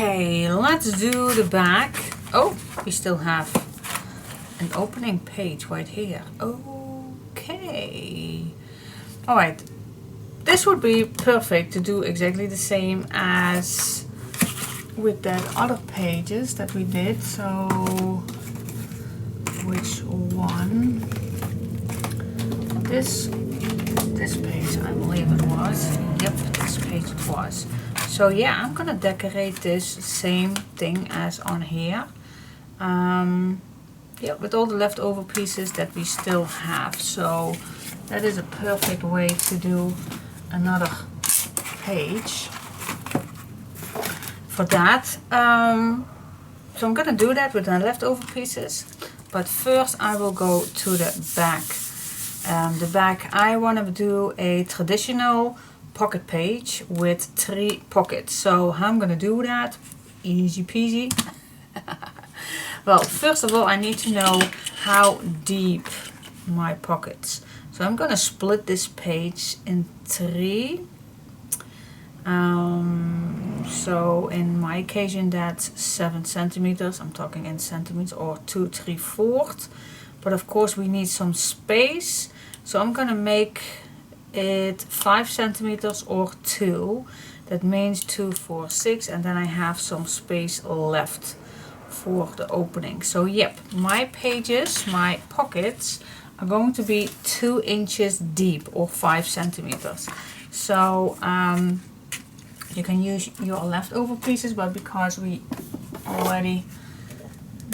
Okay, let's do the back. Oh, we still have an opening page right here. Okay. Alright. This would be perfect to do exactly the same as with that other pages that we did. So, which one? This page, I believe it was. Yep, this page it was. So yeah, I'm gonna decorate this same thing as on here. Yeah, with all the leftover pieces that we still have. So that is a perfect way to do another page for that. So I'm gonna do that with the leftover pieces. But first I will go to the back. The back, I want to do a traditional pocket page with 3 pockets. So how I'm going to do that? Easy peasy. Well, first of all, I need to know how deep my pockets. So I'm going to split this page in 3. So in my occasion that's 7 centimeters. I'm talking in centimeters, or 2 3/4. But of course we need some space. So I'm going to make it 5 centimeters or 2. That means 2 4 6, and then I have some space left for the opening. So yep, my pages, my pockets are going to be 2 inches deep or 5 centimeters. So you can use your leftover pieces, but because we already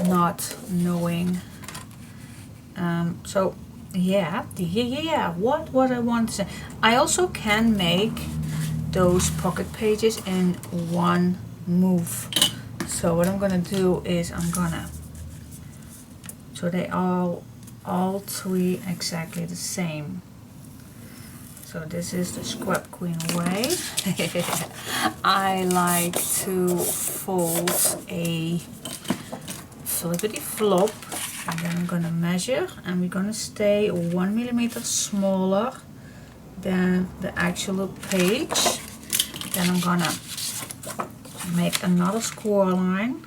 not knowing, so yeah, what I want to say. I also can make those pocket pages in one move. So what I'm gonna do is so they are all 3 exactly the same. So this is the Scrap Queen way. I like to fold a flippity flop. And then I'm gonna measure, and we're gonna stay 1 millimeter smaller than the actual page. Then I'm gonna make another score line.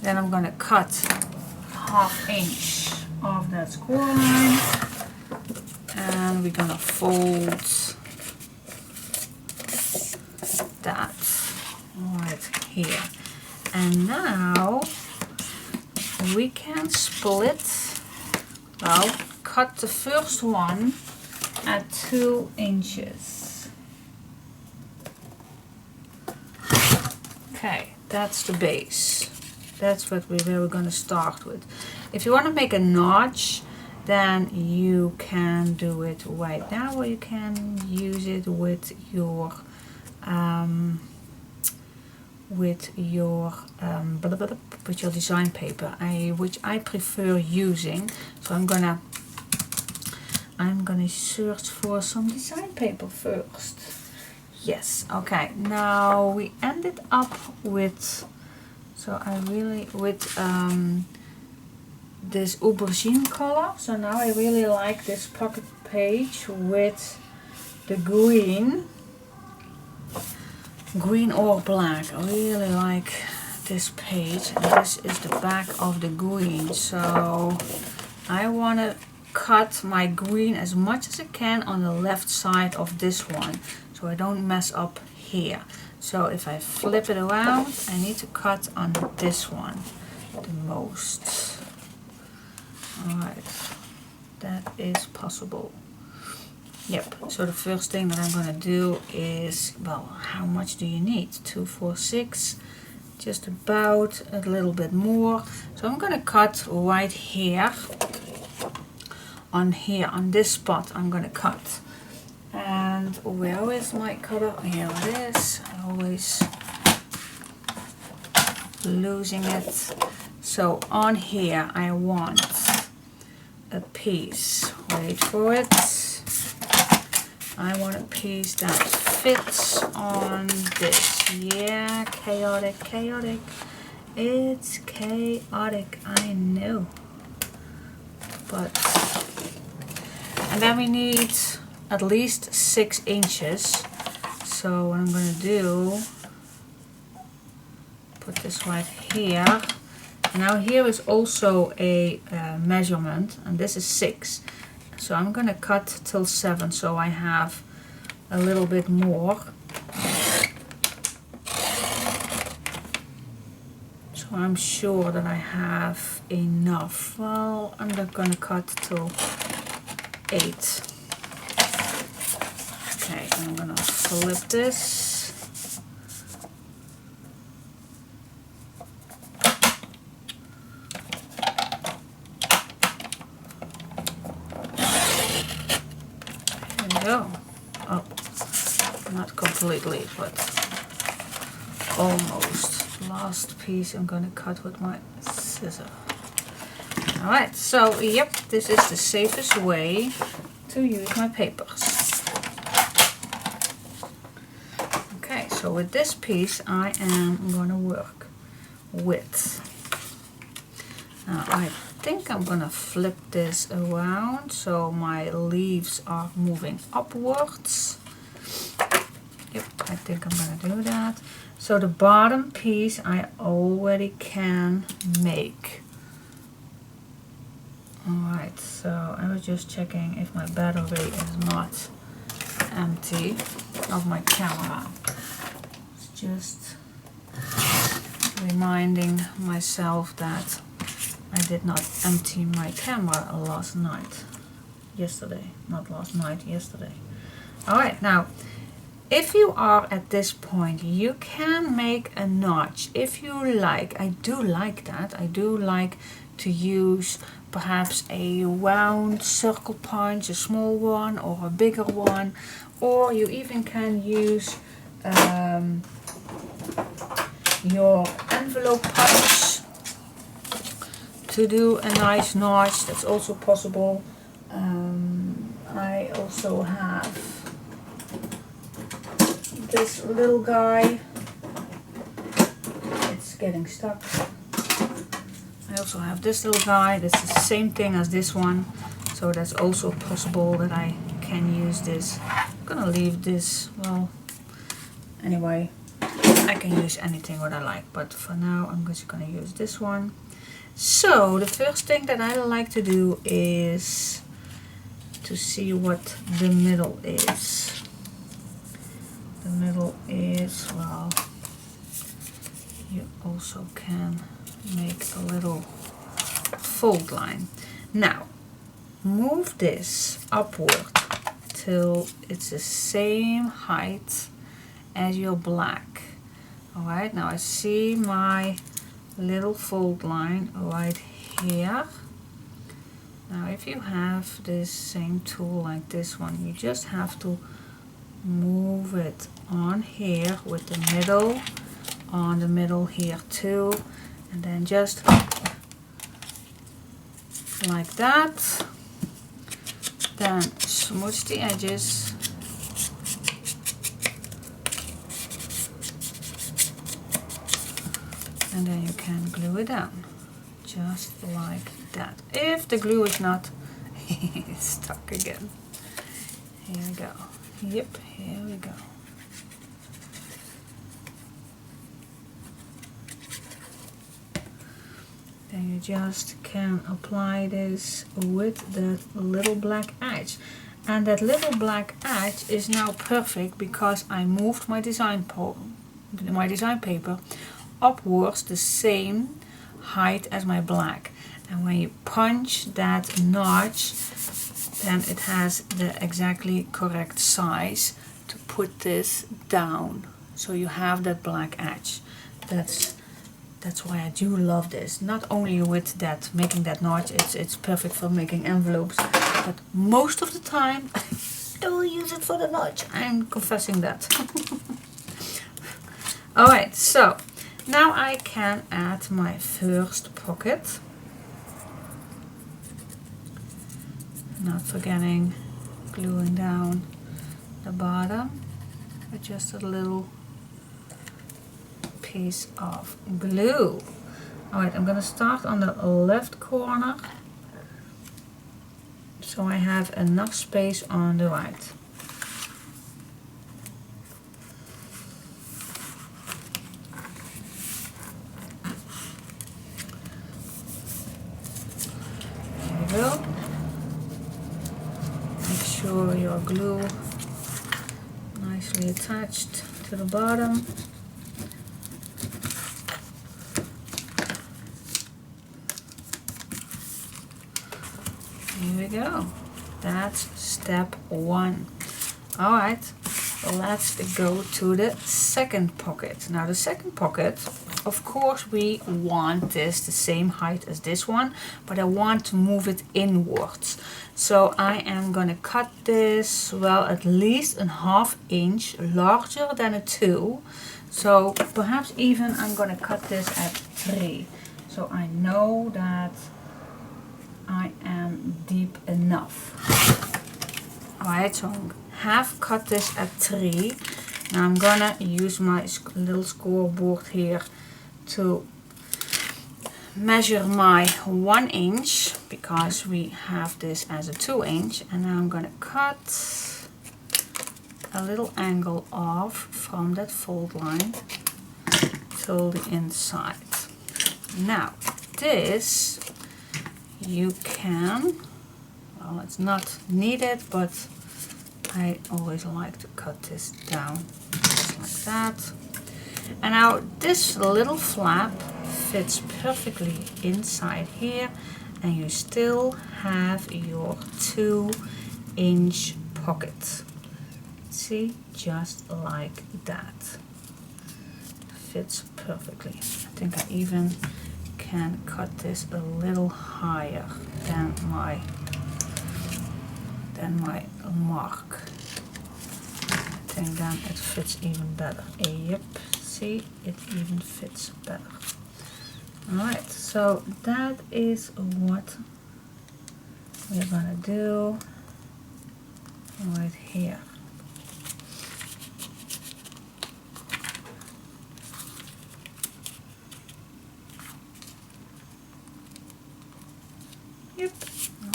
Then I'm gonna cut 1/2 inch of that score line, and we're gonna fold that right here. And now we can split, well, cut the first one at 2 inches. Okay, that's the base. That's what we're going to start with. If you want to make a notch, then you can do it right now, or you can use it with your design paper, which I prefer using. So I'm gonna search for some design paper first. Yes, okay. Now we ended up with, so I really with this aubergine color. So now I really like this pocket page with the green or black. I really like this page, and this is the back of the green. So I want to cut my green as much as I can on the left side of this one, so I don't mess up here. So if I flip it around, I need to cut on this one the most. Alright, that is possible. Yep, so the first thing that I'm going to do is, well, how much do you need? 2 4 6, just about a little bit more. So I'm going to cut right here, on this spot I'm going to cut. And where is my cutter? Here it is. I'm always losing it. So on here I want a piece, wait for it. I want a piece that fits on this. Yeah, chaotic. It's chaotic, I know. But, and then we need at least 6 inches. so what I'm going to do, put this right here. Now here is also a measurement, and this is 6. So I'm going to cut till 7, so I have a little bit more. So I'm sure that I have enough. Well, I'm not going to cut till 8. Okay, I'm going to flip this. Go. Oh, not completely, but almost. Last piece I'm going to cut with my scissor. Alright, so yep, this is the safest way to use my papers. Okay, so with this piece I am going to work with. Now I think I'm gonna flip this around so my leaves are moving upwards. Yep, I think I'm gonna do that. So the bottom piece I already can make. Alright, so I was just checking if my battery is not empty of my camera. It's just reminding myself that I did not empty my camera last night. Yesterday. Not last night, yesterday. Alright, now, if you are at this point, you can make a notch if you like. I do like that. I do like to use perhaps a round circle punch, a small one or a bigger one. Or you even can use your envelope punch to do a nice notch. That's also possible. I also have this little guy. It's getting stuck. I also have this little guy. That's the same thing as this one. So that's also possible that I can use this. I'm gonna leave this, well, anyway, I can use anything what I like. But for now, I'm just gonna use this one. So the first thing that I like to do is to see what the middle is. The middle is, well, you also can make a little fold line. Now move this upward till it's the same height as your black. Alright, now I see my little fold line right here. Now if you have this same tool like this one, you just have to move it on here with the middle, on the middle here too, and then just like that. Then smooch the edges. And then you can glue it down, just like that. If the glue is not stuck again. Here we go. Yep, here we go. Then you just can apply this with that little black edge. And that little black edge is now perfect because I moved my design paper upwards the same height as my black. And when you punch that notch, then it has the exactly correct size to put this down. So you have that black edge. That's why I do love this. Not only with that, making that notch, it's perfect for making envelopes, but most of the time I do use it for the notch. I'm confessing that. Alright, so now I can add my first pocket. Not forgetting gluing down the bottom with just a little piece of glue. Alright, I'm going to start on the left corner so I have enough space on the right. glue nicely attached to the bottom. Here we go. That's step 1. Alright, let's go to the second pocket. Now the second pocket, of course we want this the same height as this one, but I want to move it inwards. So I am gonna cut this, well, at least a ½ inch larger than a 2. So perhaps even I'm gonna cut this at 3. So I know that I am deep enough. Alright, so I have cut this at 3. Now I'm gonna use my little scoreboard here to measure my 1 inch, because we have this as a 2 inch, and now I'm gonna cut a little angle off from that fold line till the inside. Now this you can, well, it's not needed, but I always like to cut this down just like that. And now this little flap fits perfectly inside here, and you still have your 2 inch pocket. See, just like that. Fits perfectly. I think I even can cut this a little higher than my mark. I think then it fits even better. Yep, see, it even fits better. Alright, so that is what we're gonna do right here. Yep.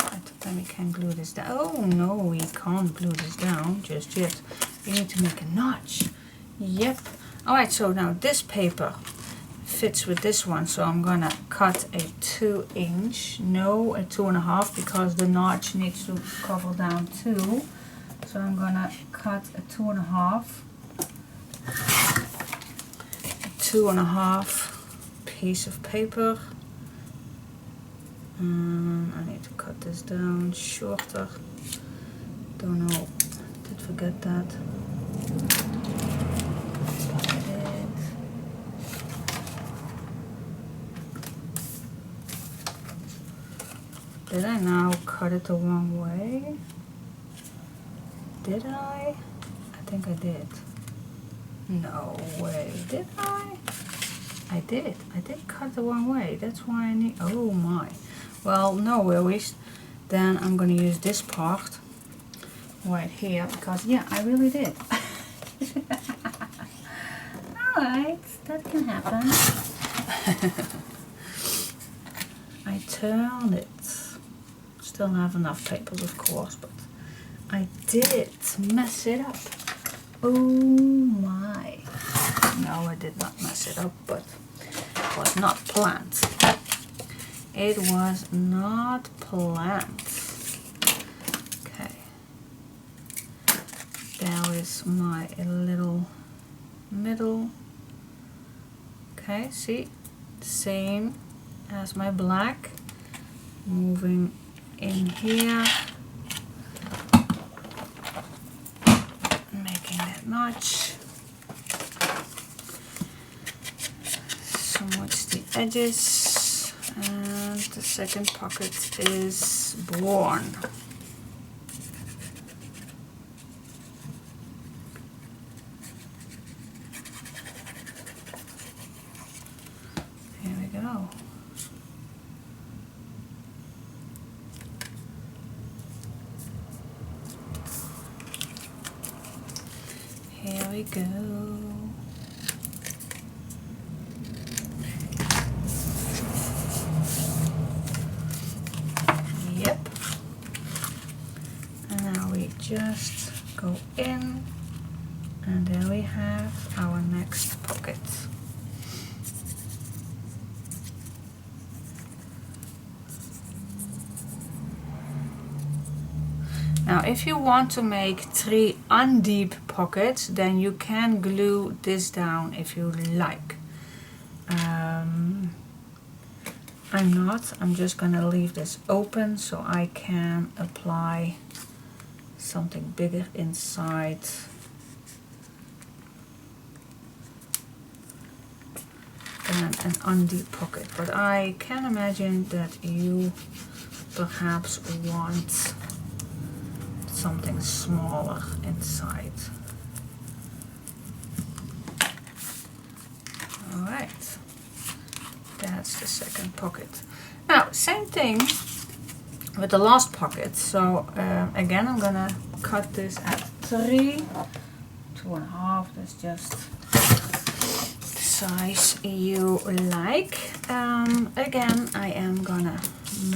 Alright, then we can glue this down. Oh no, we can't glue this down just yet. We need to make a notch. Yep. Alright, so now this paper fits with this one, so I'm gonna cut a 2 inch, no, a 2.5, because the notch needs to cover down too. So I'm gonna cut a 2.5, piece of paper. I need to cut this down shorter. Don't know, did forget that. Did I now cut it the wrong way? Did I? I think I did. No way. Did I? I did. I did cut the wrong way. That's why I need... Oh my. Well, no worries. Then I'm going to use this part right here, because, yeah, I really did. Alright, that can happen. I turned it. Still have enough papers, of course, but I did mess it up. Oh my. No, I did not mess it up, but it was not planned. It was not planned. Okay. There is my little middle. Okay, see? Same as my black. Moving in here, making that notch, somewhat the edges, and the second pocket is born. Here we go. Here we go. Yep. And now we just go in, and there we have our next pocket. Now if you want to make 3 undeep pockets, then you can glue this down if you like. I'm not. I'm just gonna leave this open so I can apply something bigger inside. Than an undeep pocket, but I can imagine that you perhaps want something smaller inside. Alright, that's the second pocket. Now, same thing with the last pocket. So again, I'm gonna cut this at 3, 2.5. That's just the size you like. Again, I am gonna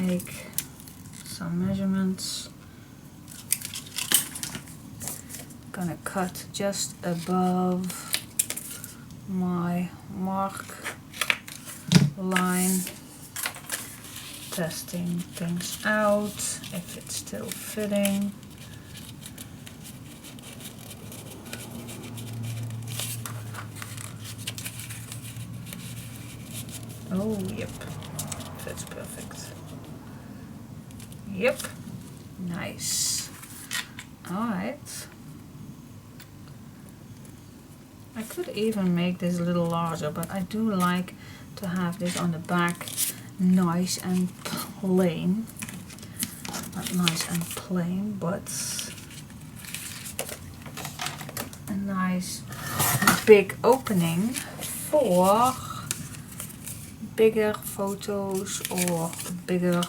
make some measurements. Gonna cut just above my mark line, testing things out if it's still fitting. Oh, yep, fits perfect. Yep, nice. All right. I could even make this a little larger, but I do like to have this on the back nice and plain. Not nice and plain, but a nice big opening for bigger photos or bigger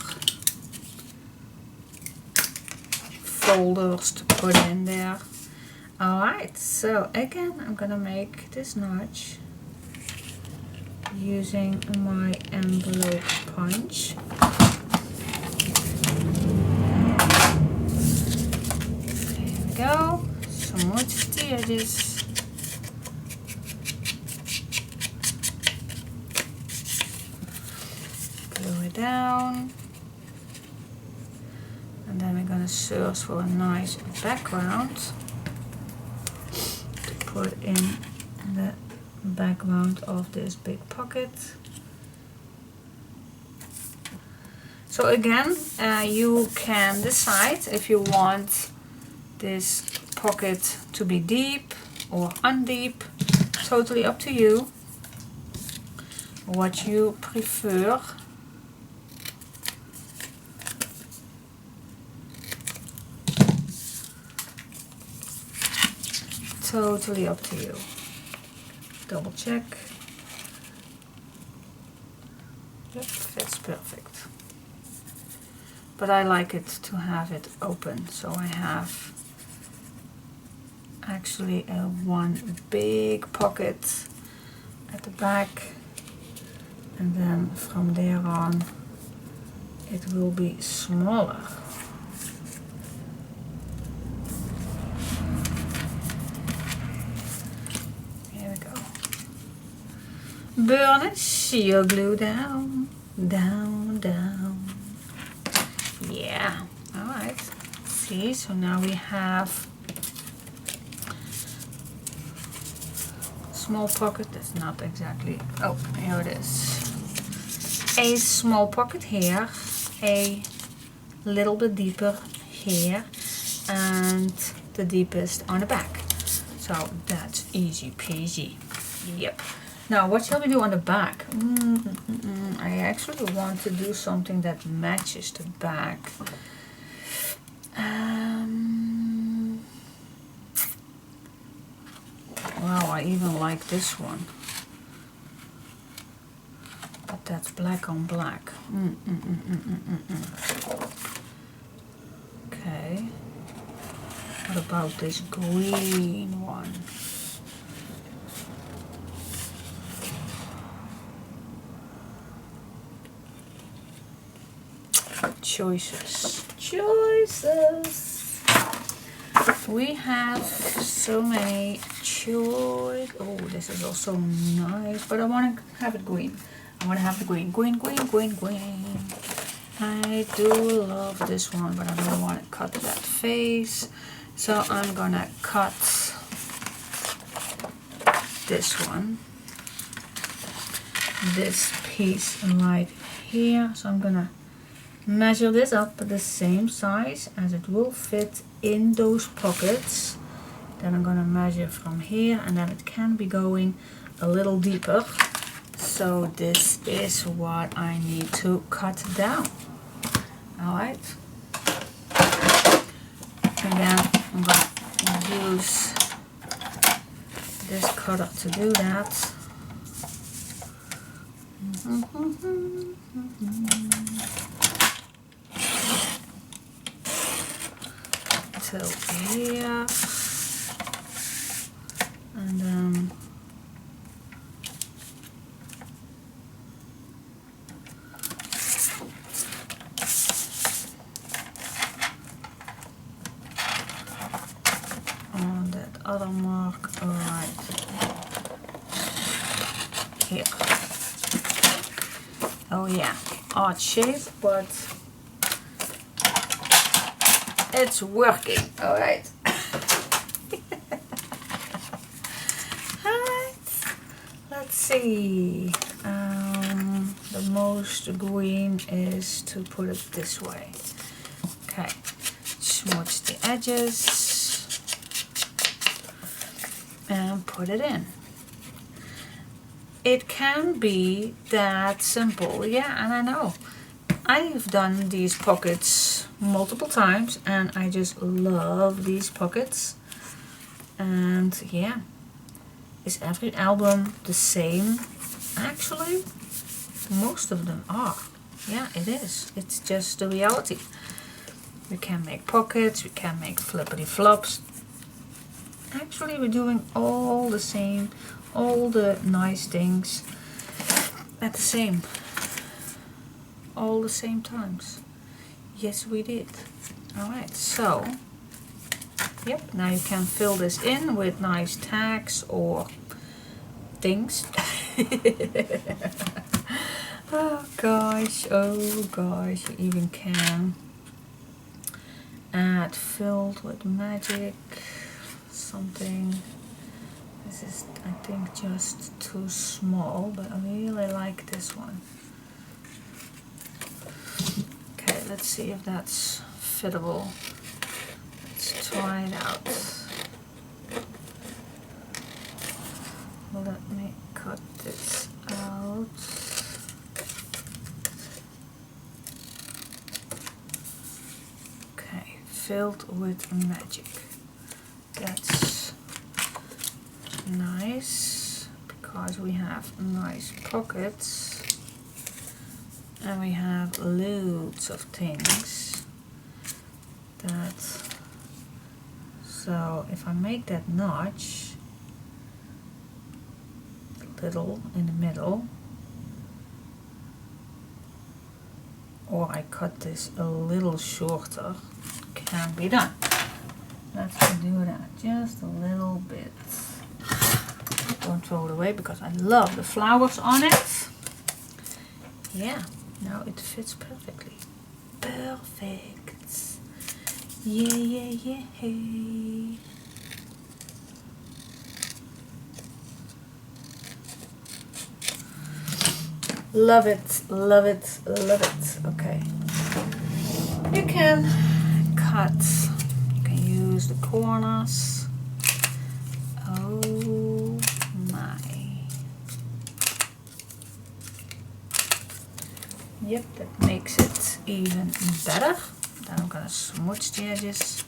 folders to put in there. Alright, so again I'm gonna make this notch using my envelope punch. There we go, some more to the edges. Glue it down. And then we're gonna search for a nice background. Put in the background of this big pocket. So again, you can decide if you want this pocket to be deep or undeep. Totally up to you. What you prefer. Totally up to you. Double check. Yep, fits perfect. But I like it to have it open, so I have actually one big pocket at the back, and then from there on it will be smaller. Burn it, sheer glue down, down, down. Yeah, alright. See, so now we have small pocket. That's not exactly, oh, here it is. A small pocket here, a little bit deeper here, and the deepest on the back. So that's easy peasy. Yep. Now, what shall we do on the back? I actually want to do something that matches the back. Wow, I even like this one. But that's black on black. Okay. What about this green one? Choices. We have so many choice. Oh, this is also nice, but I want to have it green. I want to have the green. I do love this one, but I don't want to cut that face. So I'm gonna cut this one. This piece right here. So I'm gonna measure this up the same size as it will fit in those pockets. Then I'm gonna measure from here, and then it can be going a little deeper. So this is what I need to cut down. Alright. Again, I'm gonna use this cutter to do that. Till here, and then on that other mark right here. Oh yeah, odd shape, but it's working. All right. Let's see. The most green is to put it this way. Okay. Smudge the edges and put it in. It can be that simple, yeah, and I know. I've done these pockets multiple times and I just love these pockets. And yeah, is every album the same? Actually, most of them are. Yeah, it is. It's just the reality. We can make pockets, we can make flippity flops. Actually, we're doing all the same, all the nice things at the same, all the same times. Yes, we did. Alright, so, yep, now you can fill this in with nice tags or things. Oh gosh, you even can add filled with magic, something. This is, I think, just too small, but I really like this one. Okay, let's see if that's fittable. Let's try it out. Let me cut this out. Okay, filled with magic. That's nice because we have nice pockets and we have loads of things. That, so if I make that notch little in the middle, or I cut this a little shorter, can be done. Let's do that just a little bit. Don't throw it away because I love the flowers on it. Yeah, now it fits perfectly. Perfect. Yeah, yeah, yeah. Love it, love it, love it. Okay. You can cut, you can use the corners. Oh my. Yep, that makes it even better. Then I'm gonna smudge the edges.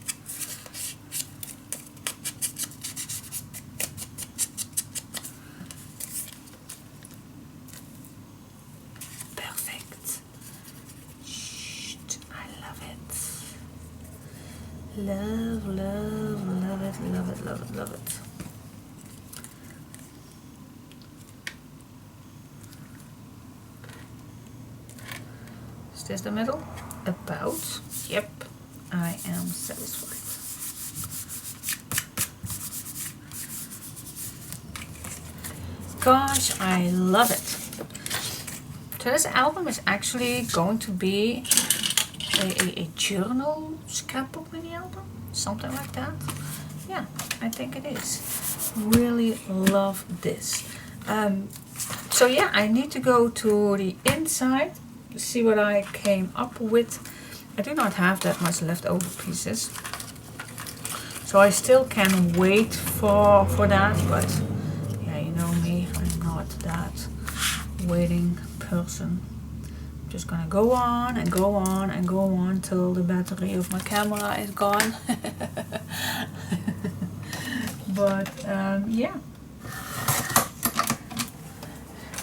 Love, love, love it, love it, love it, love it. Is this the middle? About. Yep, I am satisfied. Gosh, I love it. So this album is actually going to be a journal scrapbook mini album, something like that. Yeah, I think it is. Really love this. So yeah, I need to go to the inside to see what I came up with. I do not have that much leftover pieces, so I still can wait for that, but yeah, you know me, I'm not that waiting person. I'm just gonna go on and go on and go on till the battery of my camera is gone. But yeah,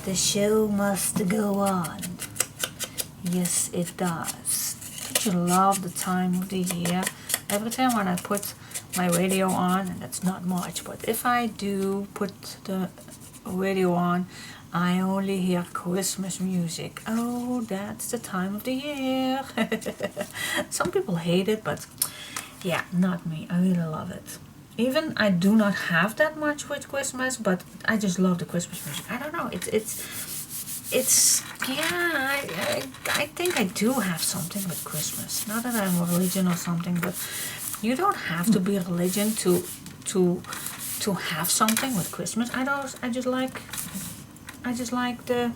the show must go on. Yes, it does. Don't you love the time of the year? Every time when I put my radio on, and that's not much, but if I do put the radio on, I only hear Christmas music. Oh, that's the time of the year. Some people hate it, but yeah, not me. I really love it. Even I do not have that much with Christmas, but I just love the Christmas music. I don't know. It's yeah. I think I do have something with Christmas. Not that I'm a religion or something, but you don't have to be a religion to have something with Christmas. I just like the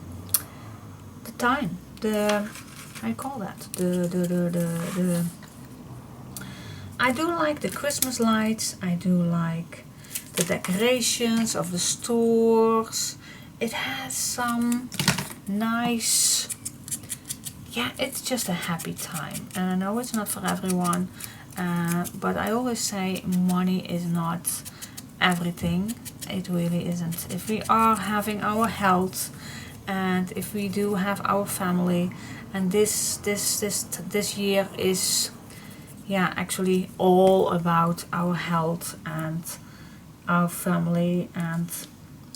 time. The how you call that? The I do like the Christmas lights. I do like the decorations of the stores. It has some nice, yeah, it's just a happy time. And I know it's not for everyone, but I always say money is not everything. It really isn't. If we are having our health, and if we do have our family, and this year is, yeah, actually all about our health and our family, and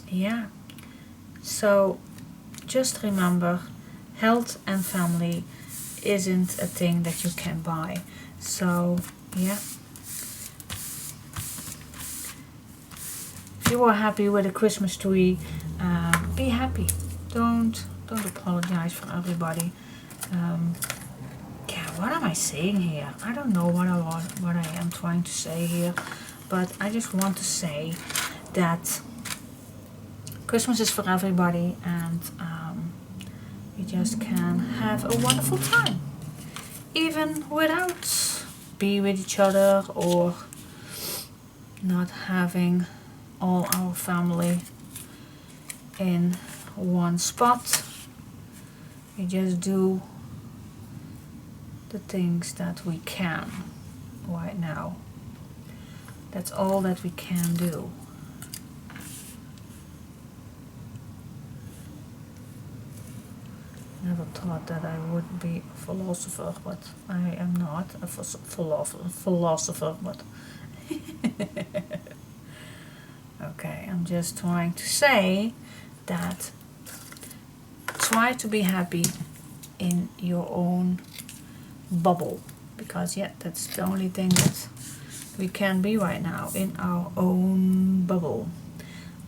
yeah, so just remember, health and family isn't a thing that you can buy. So yeah, if you are happy with a Christmas tree, be happy. Don't apologize for everybody. Yeah, what am I saying here? I don't know what I am trying to say here, but I just want to say that Christmas is for everybody, and you just can have a wonderful time, even without being with each other or not having all our family in one spot. We just do the things that we can right now. That's all that we can do. Never thought that I would be a philosopher, but I am not a philosopher, but okay, I'm just trying to say that try to be happy in your own bubble, because yeah, that's the only thing that we can be right now, in our own bubble.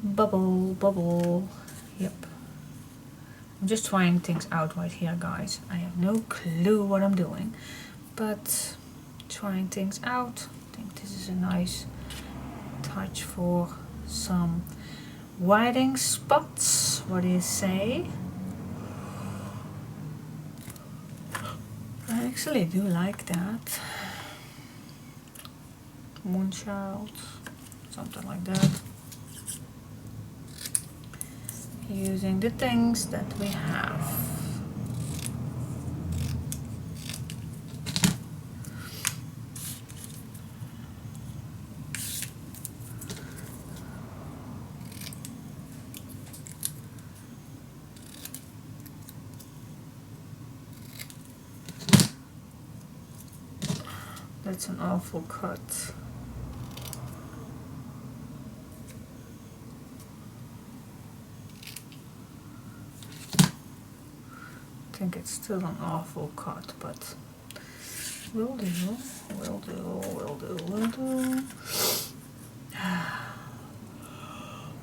Bubble, yep. I'm just trying things out right here, guys. I have no clue what I'm doing, but trying things out. I think this is a nice touch for some whiting spots. What do you say? I actually do like that. Moonchild, something like that. Using the things that we have. That's an awful cut. I think it's still an awful cut, but will do.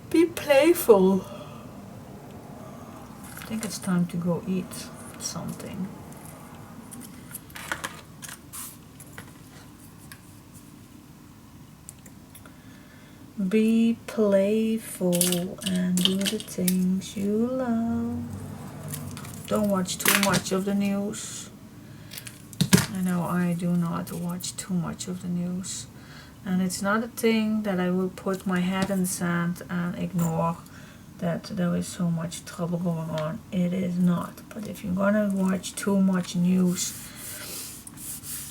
Be playful. think it's time to go eat something. Be playful and do the things you love. Don't watch too much of the news. I know I do not watch too much of the news. And it's not a thing that I will put my head in the sand and ignore that there is so much trouble going on. It is not. But if you're gonna watch too much news,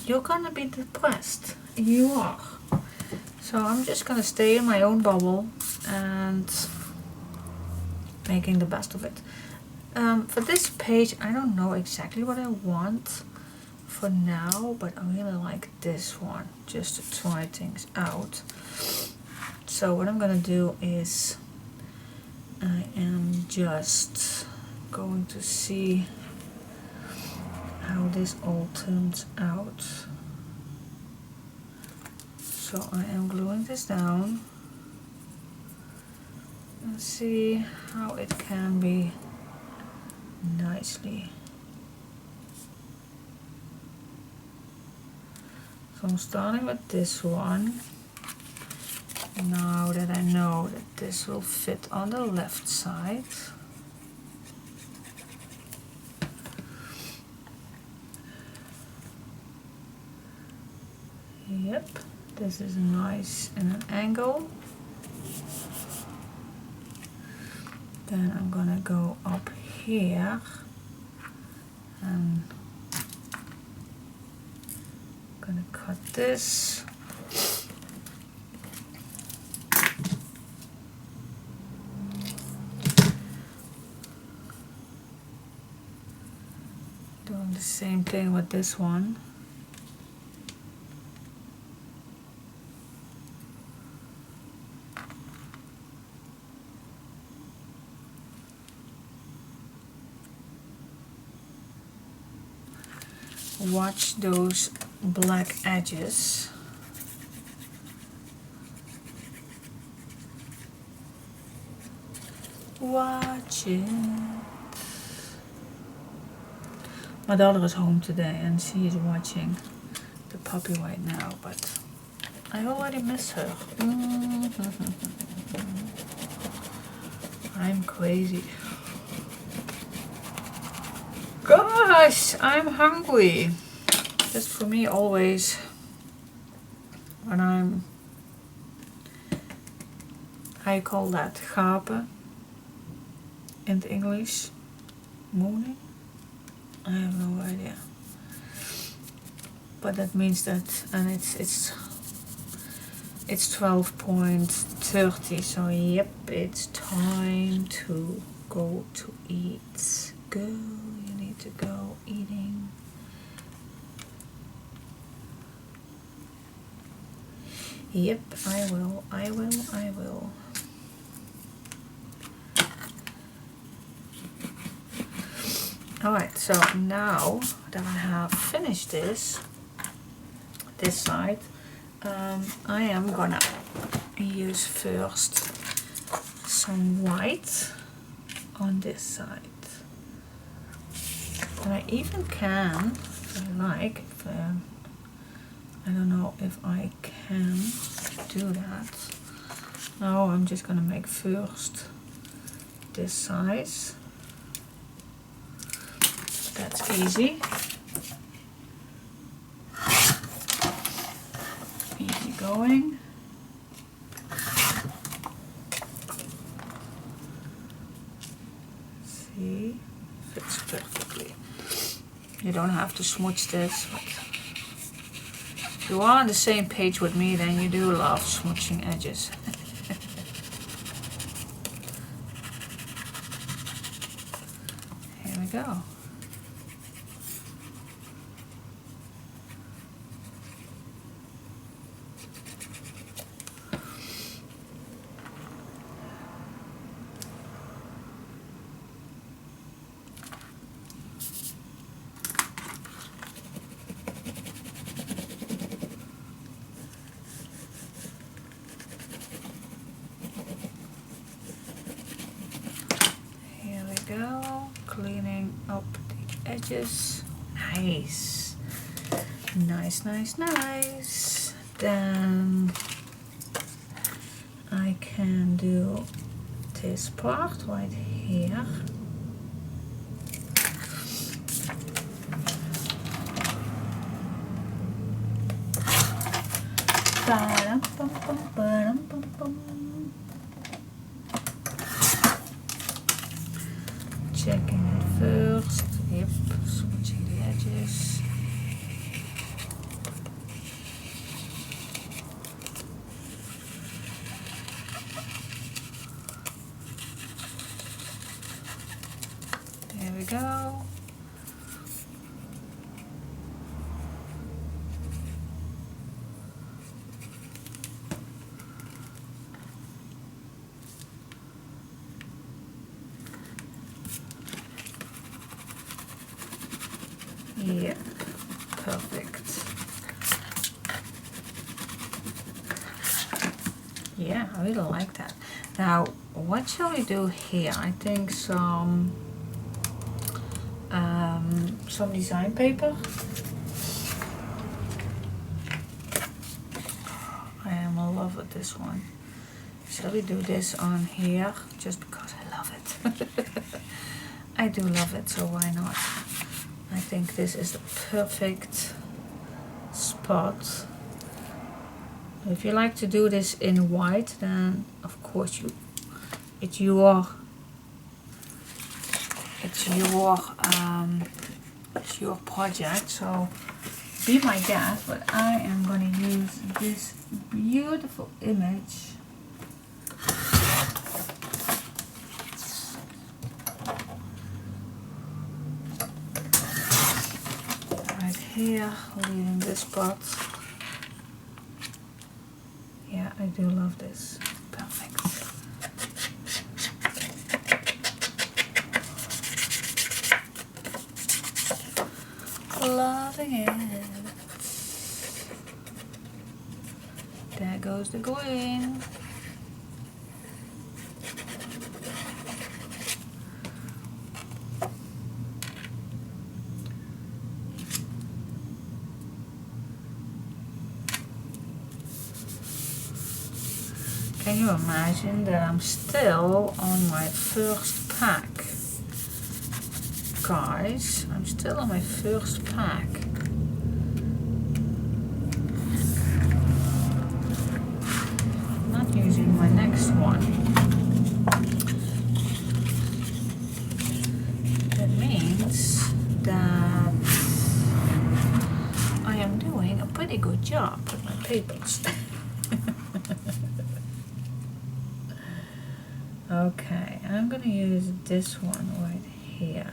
you're gonna be depressed. You are. So I'm just gonna stay in my own bubble and making the best of it. For this page, I don't know exactly what I want for now, but I really like this one just to try things out. So what I'm gonna do is I am just going to see how this all turns out. So I am gluing this down and see how it can be nicely. So I'm starting with this one. Now that I know that this will fit on the left side. Yep. This is nice in an angle. Then I'm gonna go up here and gonna cut this. Doing the same thing with this one. Watch those black edges. Watch it. My daughter is home today and she is watching the puppy right now, but I already miss her. I'm crazy. Gosh, I'm hungry. Just for me always when I'm, how you call that, gapen in the English, mooning? I have no idea. But that means that, and it's 12:30, so yep, it's time to go to eat. Go, you need to go eating. Yep, I will. Alright, so now that I have finished this side, I am gonna use first some white on this side. And I even can, if I like, I don't know if I can do that. No, I'm just gonna make first this size. That's easy. Easy going. See, fits perfectly. You don't have to smudge this, but if you are on the same page with me, then you do love smudging edges. Here we go. cleaning up the edges. Nice. Nice, nice, nice. Then I can do this part right here. Checking it first. Yep, switching the edges. There we go. Yeah, perfect. Yeah, I really like that. Now, what shall we do here? I think some design paper. I am in love with this one. Shall we do this on here? Just because I love it. I do love it, so why not? I think this is the perfect spot. If you like to do this in white, then of course it's your project, so be my guest. But I am going to use this beautiful image right here, leaving this spot. Yeah, I do love this. Perfect. Loving it. There goes the green. Can you imagine that I'm still on my first pack? Guys, I'm still on my first pack. I'm not using my next one. That means that I am doing a pretty good job with my papers. Okay, I'm gonna use this one right here.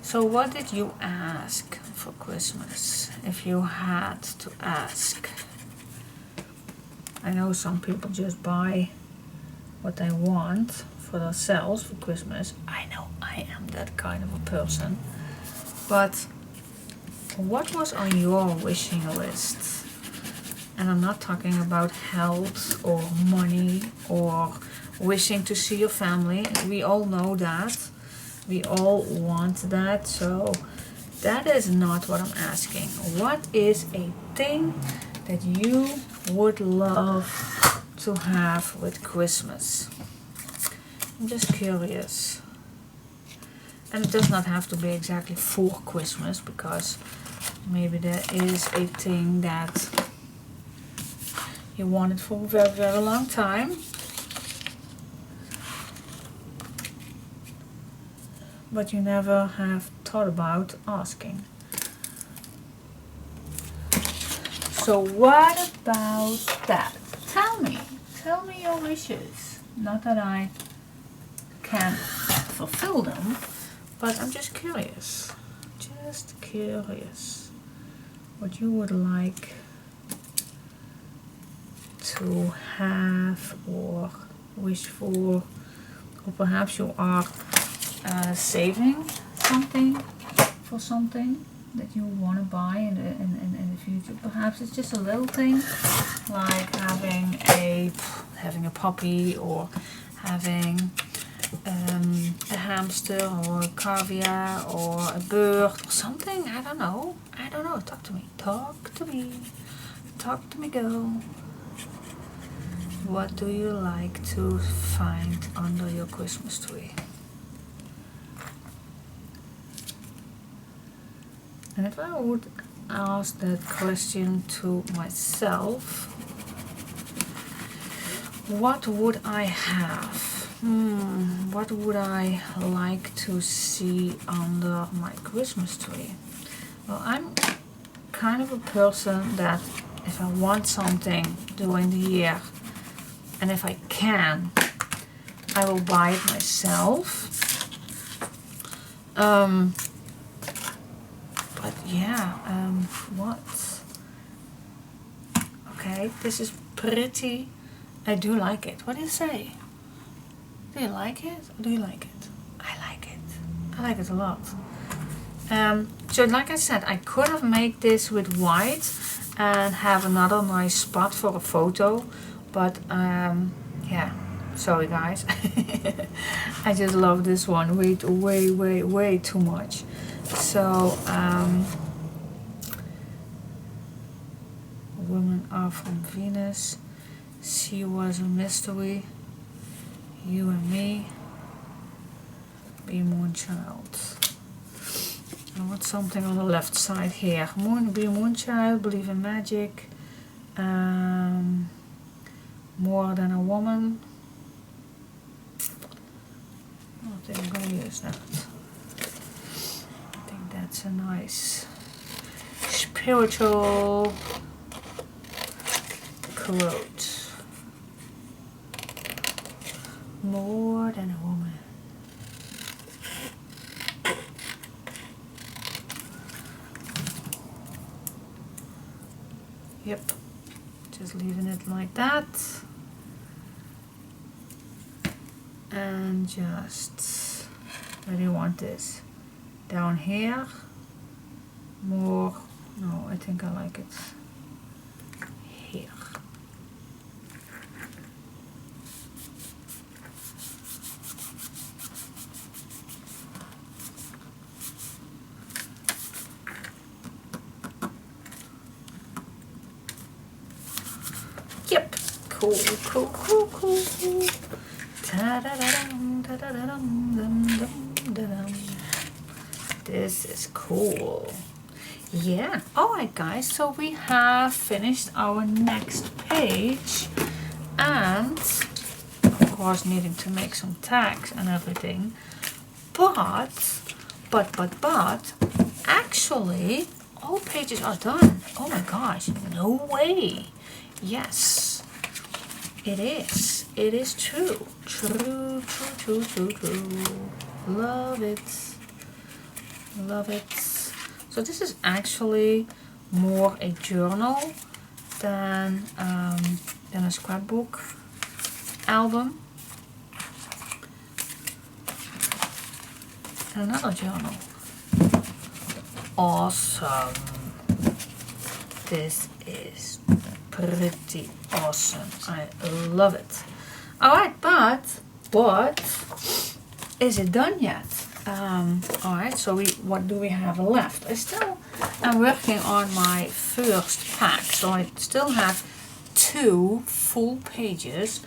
So what did you ask for Christmas, if you had to ask? I know some people just buy what they want for themselves for Christmas. I know I am that kind of a person. But what was on your wishing list? And I'm not talking about health or money or wishing to see your family. We all know that. We all want that. So that is not what I'm asking. What is a thing that you would love to have with Christmas? I'm just curious. And it does not have to be exactly for Christmas, because maybe there is a thing that you wanted for a very, very long time. But you never have thought about asking. So what about that? Tell me your wishes. Not that I can fulfill them, but I'm just curious. Just curious what you would like to have or wish for, or perhaps you are saving something for something that you want to buy in the future. Perhaps it's just a little thing like having a puppy, or having a hamster, or a caviar, or a bird, or something. I don't know. Talk to me. Talk to me. Talk to me, girl. What do you like to find under your Christmas tree? And if I would ask that question to myself, what would I have? What would I like to see under my Christmas tree? Well, I'm kind of a person that if I want something during the year, and if I can, I will buy it myself. But yeah, what? Okay, this is pretty. I do like it. What do you say? Do you like it? Or do you like it? I like it. I like it a lot. So like I said, I could have made this with white and have another nice spot for a photo, but yeah, sorry guys. I just love this one way too much. So women are from Venus. She was a mystery. You and me. Be Moonchild. I want something on the left side here. Be a Moonchild. Believe in magic. More than a woman. I don't think I'm going to use that. I think that's a nice spiritual quote. More than a woman. Yep, just leaving it like that. And just, where do you want this? Down here? More, no, I think I like it here. Yep, cool. This is cool. Yeah, alright guys, so we have finished our next page, and of course needing to make some tags and everything, but actually all pages are done. Oh my gosh, no way. Yes, it is. It is true. True. Love it. Love it. So this is actually more a journal than a scrapbook album. And another journal. Awesome. This is pretty awesome. I love it. Alright, but is it done yet? Alright, so what do we have left? I still am working on my first pack, so I still have 2 full pages,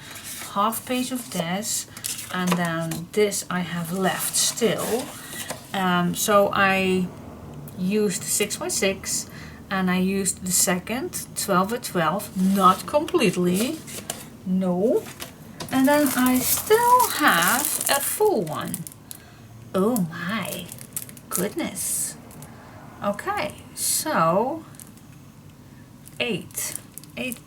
half page of this, and then this I have left still. So I used 6x6, and I used the second 12x12, not completely, no, and then I still have a full one. Oh my goodness. Okay, so 8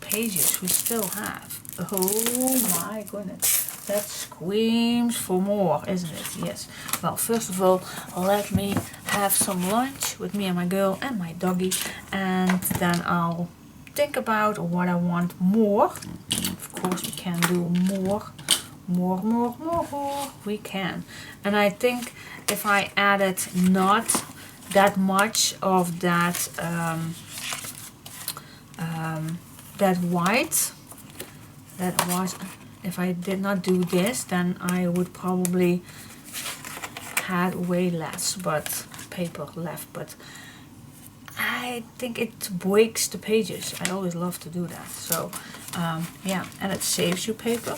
pages we still have. Oh my goodness. That screams for more, isn't it? Yes. Well, first of all, let me have some lunch with me and my girl and my doggy, and then I'll think about what I want more. Of course, we can do more. We can. And I think if I added not that much of that that white, that was, if I did not do this, then I would probably had way less but paper left, but I think it breaks the pages. I always love to do that. So yeah, and it saves you paper,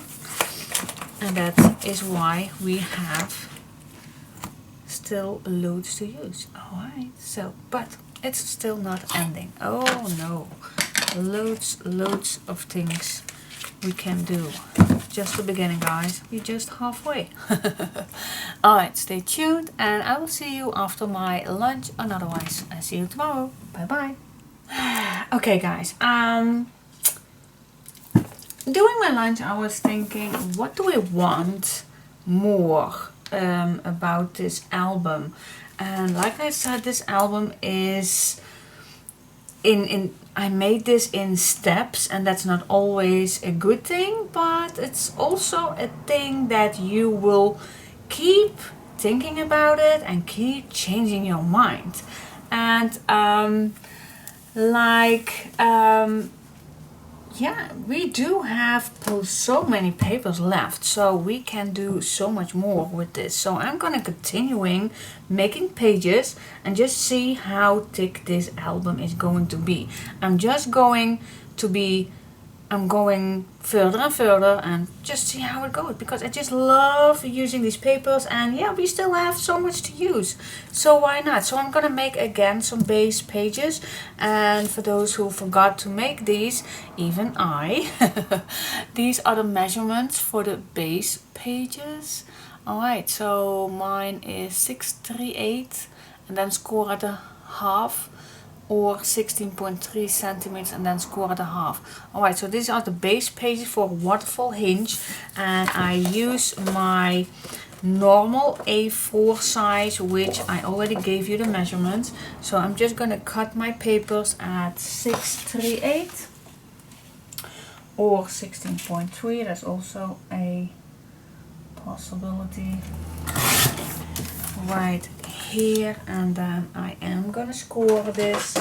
and that is why we have still loads to use. Alright, so but it's still not ending. Oh no, loads of things we can do. Just the beginning, guys. We're just halfway. Alright, stay tuned, and I will see you after my lunch, and otherwise I see you tomorrow. Bye bye. Okay, guys, during my lunch I was thinking, what do I want more about this album? And like I said, this album is I made this in steps, and that's not always a good thing, but it's also a thing that you will keep thinking about it and keep changing your mind. And yeah, we do have so many papers left, so we can do so much more with this. So I'm gonna continuing making pages and just see how thick this album is going to be. I'm going further and further and just see how it goes, because I just love using these papers, and yeah, we still have so much to use, so why not? So I'm gonna make again some base pages, and for those who forgot to make these, even I, these are the measurements for the base pages. Alright, so mine is 638 and then score at a half, or 16.3 centimeters and then score at a half. Alright, so these are the base pages for waterfall hinge, and I use my normal A4 size, which I already gave you the measurements. So I'm just gonna cut my papers at 638 or 16.3, that's also a possibility right here, and then I am gonna score this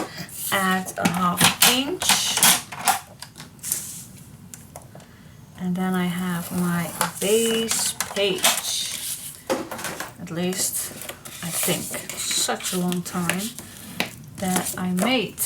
at a ½ inch, and then I have my base page. At least I think such a long time that I made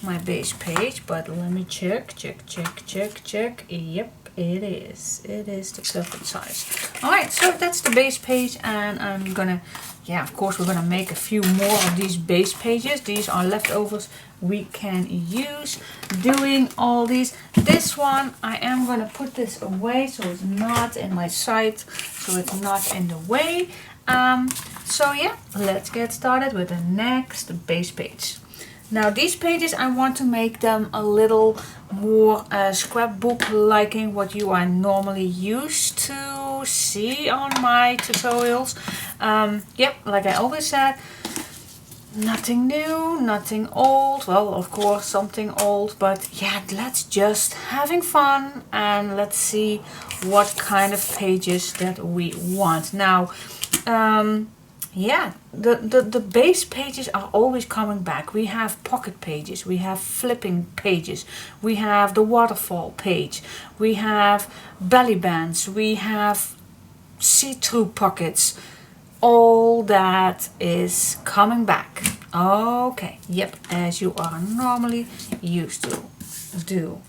my base page, but let me check. Yep, it is the perfect size. Alright, so that's the base page, and I'm gonna, yeah, of course we're gonna make a few more of these base pages. These are leftovers we can use doing all these. This one I am gonna put this away so it's not in my sight, so it's not in the way. So yeah, let's get started with the next base page. Now these pages, I want to make them a little more scrapbook liking what you are normally used to see on my tutorials. Yep, like I always said, nothing new, nothing old. Well, of course something old, but yeah, let's just having fun, and let's see what kind of pages that we want. Now yeah, the base pages are always coming back. We have pocket pages, we have flipping pages, we have the waterfall page, we have belly bands, we have see-through pockets. All that is coming back. Okay, yep, as you are normally used to do.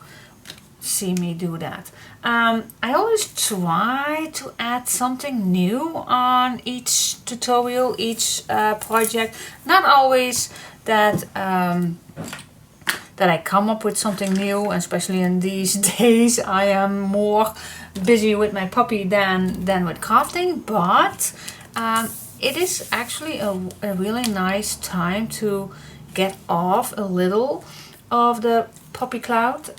See me do that. I always try to add something new on each tutorial, each project. Not always that that I come up with something new, especially in these days. I am more busy with my puppy than with crafting, but it is actually a really nice time to get off a little of the puppy cloud,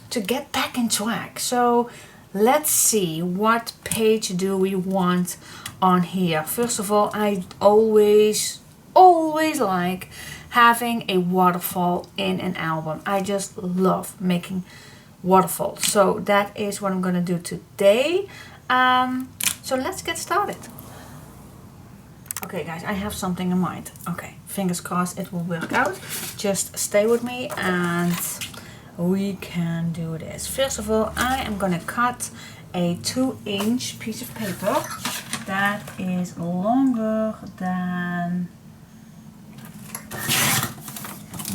to get back in track. So let's see, what page do we want on here? First of all, I always like having a waterfall in an album. I just love making waterfalls. So that is what I'm gonna do today. So let's get started. Okay guys, I have something in mind. Okay, fingers crossed it will work out. Just stay with me and we can do this. First of all, I am gonna cut a 2-inch piece of paper that is longer than,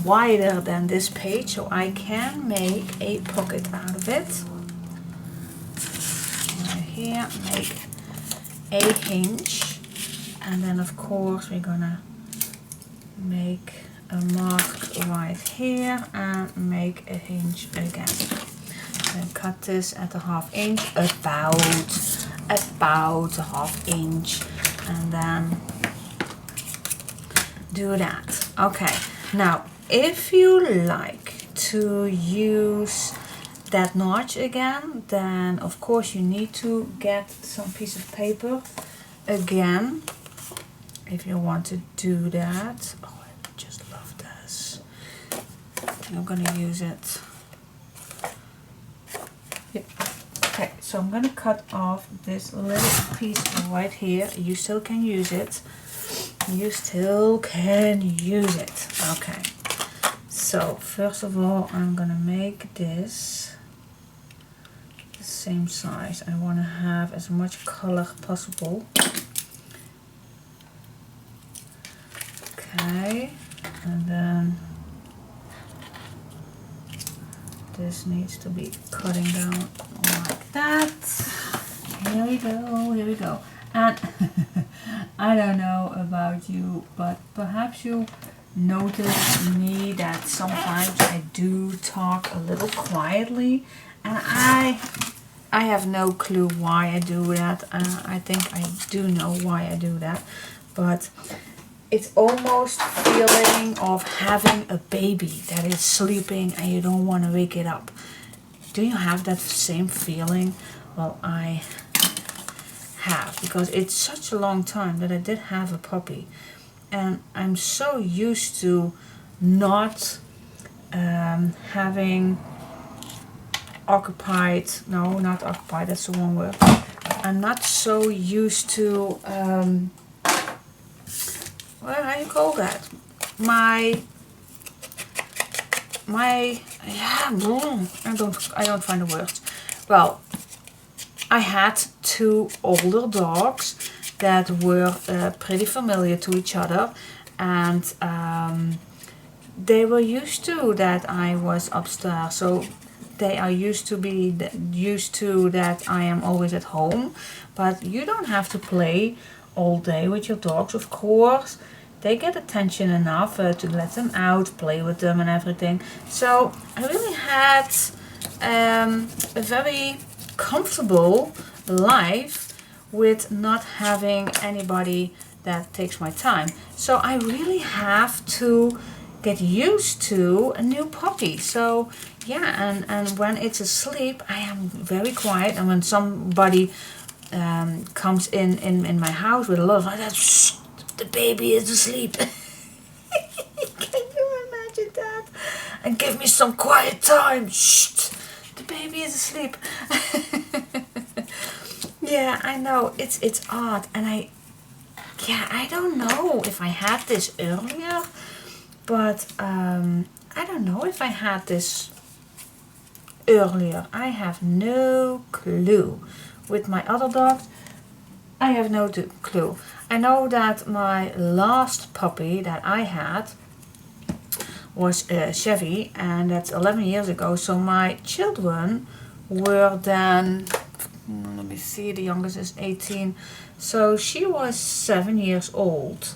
wider than this page, so I can make a pocket out of it. Right here, make a hinge, and then of course we're gonna make a mark right here and make a hinge again. Then cut this at a 1/2 inch, about a 1/2 inch, and then do that. Okay, now if you like to use that notch again, then of course you need to get some piece of paper again if you want to do that. Oh, I just love this. I'm gonna use it. Yep. Okay, so I'm gonna cut off this little piece right here. You still can use it. You still can use it. Okay. So first of all, I'm gonna make this the same size. I want to have as much color possible. Okay, and then this needs to be cutting down like that. Here we go, here we go. And I don't know about you, but perhaps you notice me that sometimes I do talk a little quietly, and I have no clue why I do that. I think I do know why I do that, but it's almost feeling of having a baby that is sleeping and you don't want to wake it up. Do you have that same feeling? Well, I have, because it's such a long time that I did have a puppy. And I'm so used to not having occupied, no, not occupied, that's the wrong word. I'm not so used to, well, how do you call that? Yeah, I don't find the words. Well, I had 2 older dogs that were pretty familiar to each other, and they were used to that I was upstairs, so they are used to that I am always at home. But you don't have to play all day with your dogs, of course. They get attention enough to let them out, play with them and everything. So I really had a very comfortable life with not having anybody that takes my time. So I really have to get used to a new puppy. So yeah, and when it's asleep, I am very quiet. And when somebody comes in my house with a lot of like that, shh, the baby is asleep. Can you imagine that? And give me some quiet time. Shh, the baby is asleep. Yeah, I know, it's odd, and I don't know if I had this earlier, but I don't know if I had this earlier. I have no clue. With my other dogs, I have no clue. I know that my last puppy that I had was Chevy, and that's 11 years ago, so my children were then, let me see, the youngest is 18, so she was 7 years old,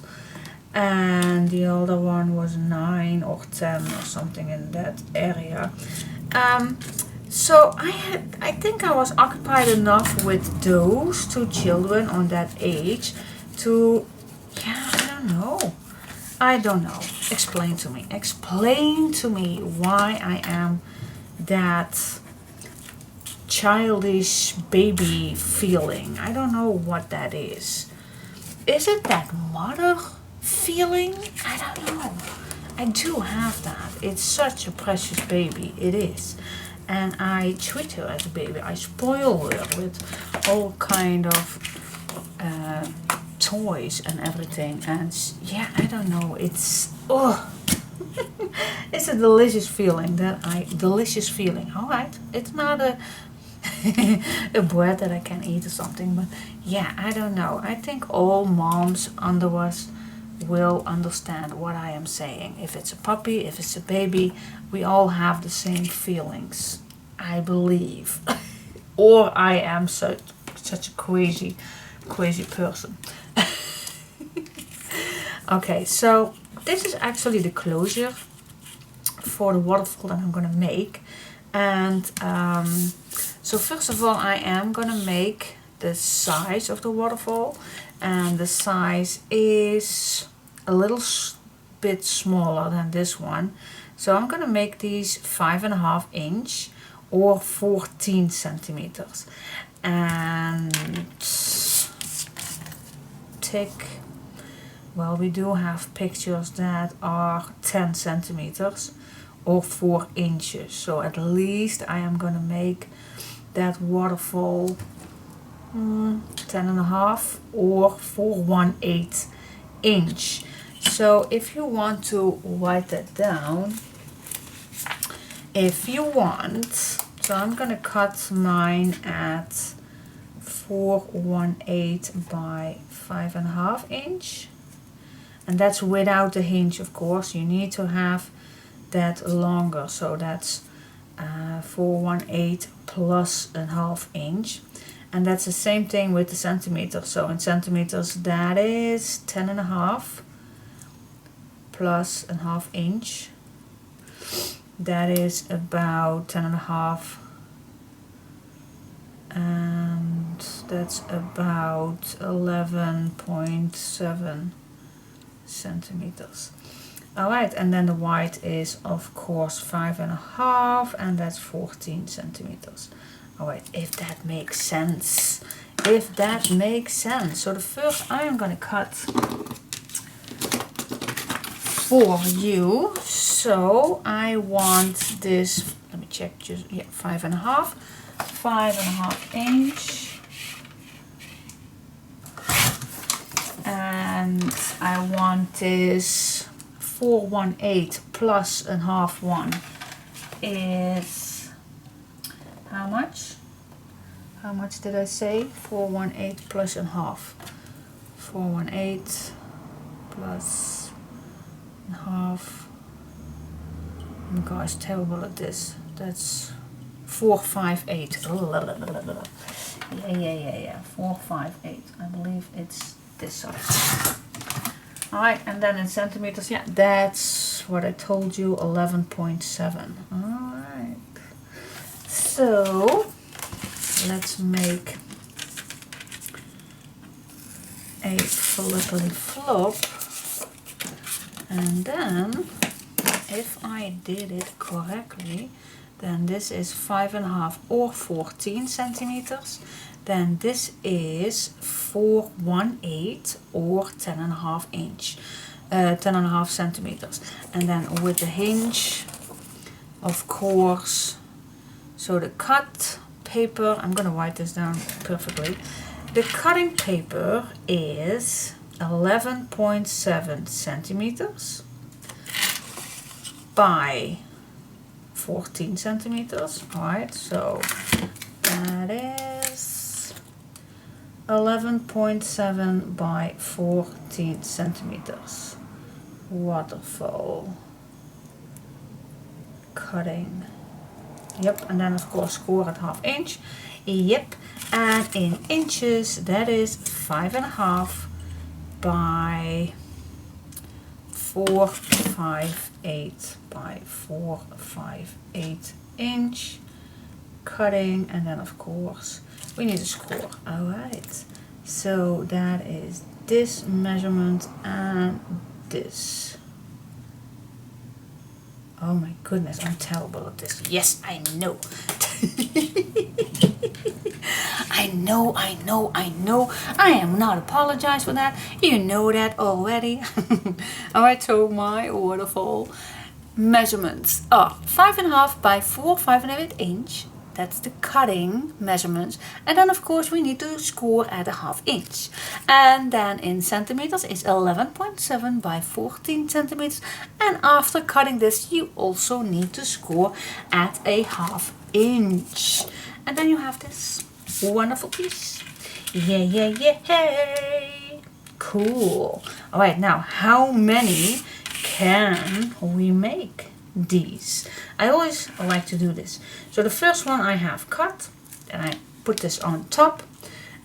and the other one was 9 or 10 or something in that area. So I think I was occupied enough with those 2 children on that age to, yeah, I don't know. Explain to me why I am that childish baby feeling. I don't know what that is. Is it that mother feeling? I don't know. I do have that. It's such a precious baby. It is. And I treat her as a baby. I spoil her with all kind of toys and everything. And yeah, I don't know. It's it's a delicious feeling delicious feeling. All right, it's not a a bread that I can eat or something, but yeah, I don't know. I think all moms under us will understand what I am saying. If it's a puppy, if it's a baby, we all have the same feelings, I believe. Or I am such a crazy person. Okay, so this is actually the closure for the waterfall that I'm gonna make. And so first of all, I am gonna make the size of the waterfall, and the size is a little bit smaller than this one. So I'm gonna make these 5.5 inch or 14 centimeters, and thick. Well, we do have pictures that are 10 centimeters or 4 inches. So at least I am gonna make that waterfall 10.5 or 4/1/8 inch. So if you want to write that down, if you want, so I'm gonna cut mine at 4/1/8 by 5.5 inch. And that's without the hinge, of course. You need to have that longer, so that's 4/1/8 plus a half inch. And that's the same thing with the centimeters. So in centimeters, that is 10.5 plus a half inch. That is about 10.5, and that's about 11.7 centimeters. Alright, and then the white is of course 5.5, and that's 14 centimeters. Alright, if that makes sense. If that makes sense. So the first I am gonna cut for you. So I want this, let me check, just, yeah, 5.5 inch. And I want this 4/1/8 plus a half one is how much? How much did I say? 4/1/8 plus a half. 4/1/8 plus a half. Oh gosh, terrible at this. That's 4/5/8. Yeah. 4/5/8. I believe it's this size. Alright, and then in centimeters, yeah, that's what I told you, 11.7. Alright. So let's make a flippity flop. And then, if I did it correctly, then this is 5.5 or 14 centimeters. Then this is 4/1/8 or 10.5 inch, 10.5 centimeters. And then with the hinge, of course, so the cut paper, I'm gonna write this down perfectly. The cutting paper is 11.7 centimeters by 14 centimeters. Alright, so that is 11.7 by 14 centimeters. Waterfall cutting. Yep, and then of course score at half inch. Yep, and in inches that is 5.5 by 4/5/8 by 4/5/8 inch cutting, and then of course we need a score. Alright, so that is this measurement and this. Oh my goodness, I'm terrible at this. Yes, I know. know, I am not apologize for that. You know that already. Alright, so my waterfall measurements are 5.5 by 4, 5.1 inch. That's the cutting measurements. And then of course we need to score at a 1/2 inch. And then in centimeters is 11.7 by 14 centimeters. And after cutting this you also need to score at a 1/2 inch. And then you have this wonderful piece. Yay! Cool. Alright, now how many can we make these? I always like to do this. So the first one I have cut, and I put this on top.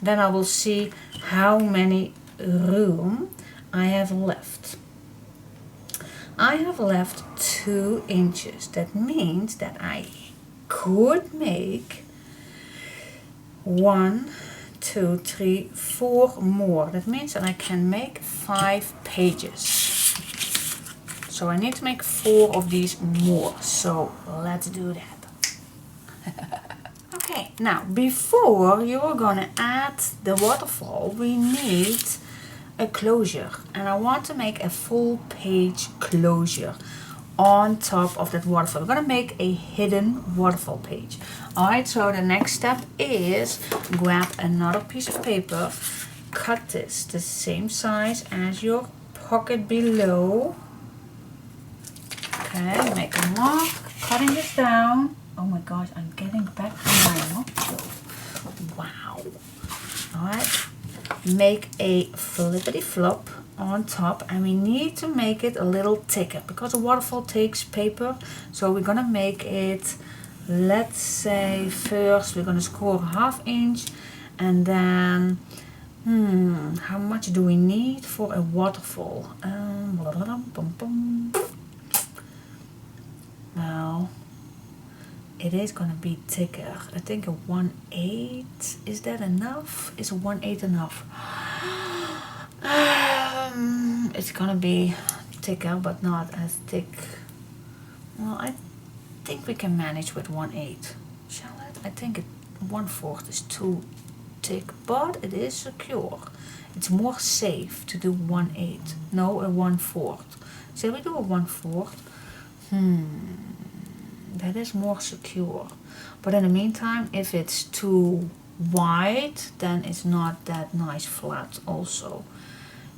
Then I will see how many room I have left. I have left 2 inches. That means that I could make 1, 2, 3, 4 more. That means that I can make 5 pages. So I need to make 4 of these more. So let's do that. Okay, now before you're gonna add the waterfall, we need a closure. And I want to make a full page closure on top of that waterfall. We're gonna make a hidden waterfall page. Alright, so the next step is grab another piece of paper, cut this the same size as your pocket below. Okay, make a mark, cutting this down. Oh my gosh, I'm getting back to my notebook. Wow. Alright, make a flippity flop on top, and we need to make it a little thicker because the waterfall takes paper. So we're gonna make it, let's say first we're gonna score 1/2 inch, and then how much do we need for a waterfall? Well, it is gonna be thicker. I think a 1/8. Is that enough? Is a 1/8 enough? It's gonna be thicker, but not as thick. Well, I think we can manage with 1/8. Shall it? I think 1/4 is too thick, but it is secure. It's more safe to do 1/8. No, a 1/4. Shall we do a 1/4? That is more secure. But in the meantime, if it's too wide, then it's not that nice flat also.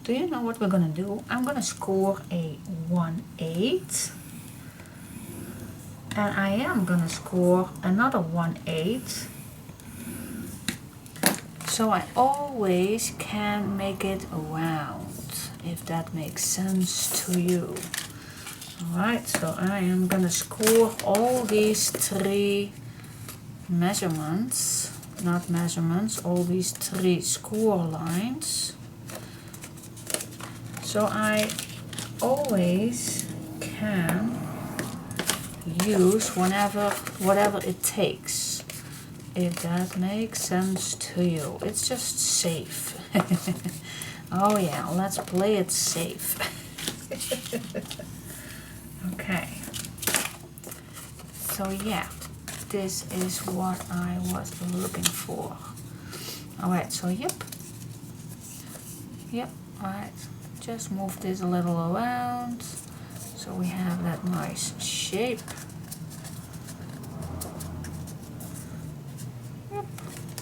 Do you know what we're gonna do? I'm gonna score a 1/8. And I am gonna score another 1/8. So I always can make it round, if that makes sense to you. Alright, so I am gonna score all these 3 measurements, not measurements, all these 3 score lines. So I always can use whatever it takes, if that makes sense to you. It's just safe. Oh yeah, let's play it safe. Okay, so yeah, this is what I was looking for. Alright, so yep, alright, just move this a little around so we have that nice shape. Yep,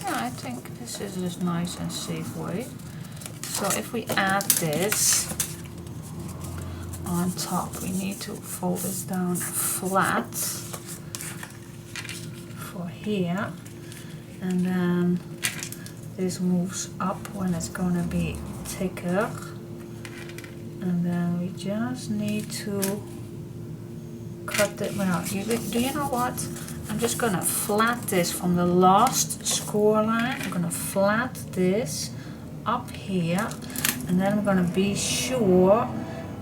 yeah, I think this is just nice and safe way. So if we add this on top, we need to fold this down flat for here, and then this moves up when it's gonna be thicker, and then we just need to cut it. Well, do you know what? I'm just gonna flat this from the last score line. I'm gonna flat this up here, and then I'm gonna be sure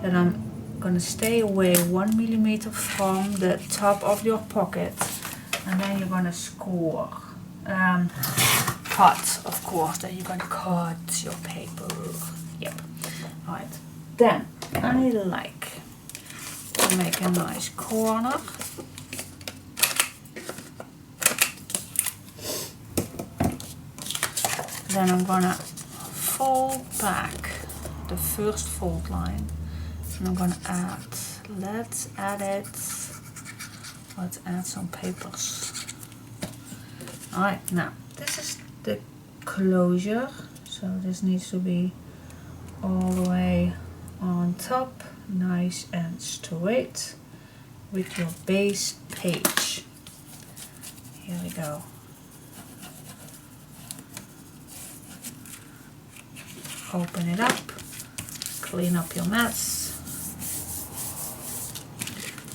that I'm gonna stay away 1 millimeter from the top of your pocket, and then you're gonna score. Cut, of course, then you're gonna cut your paper. Yep. Alright. Then I like to make a nice corner. Then I'm gonna fold back the first fold line, and I'm gonna add, let's add some papers. Alright, now this is the closure, so this needs to be all the way on top, nice and straight, with your base page. Here we go. Open it up, clean up your mess.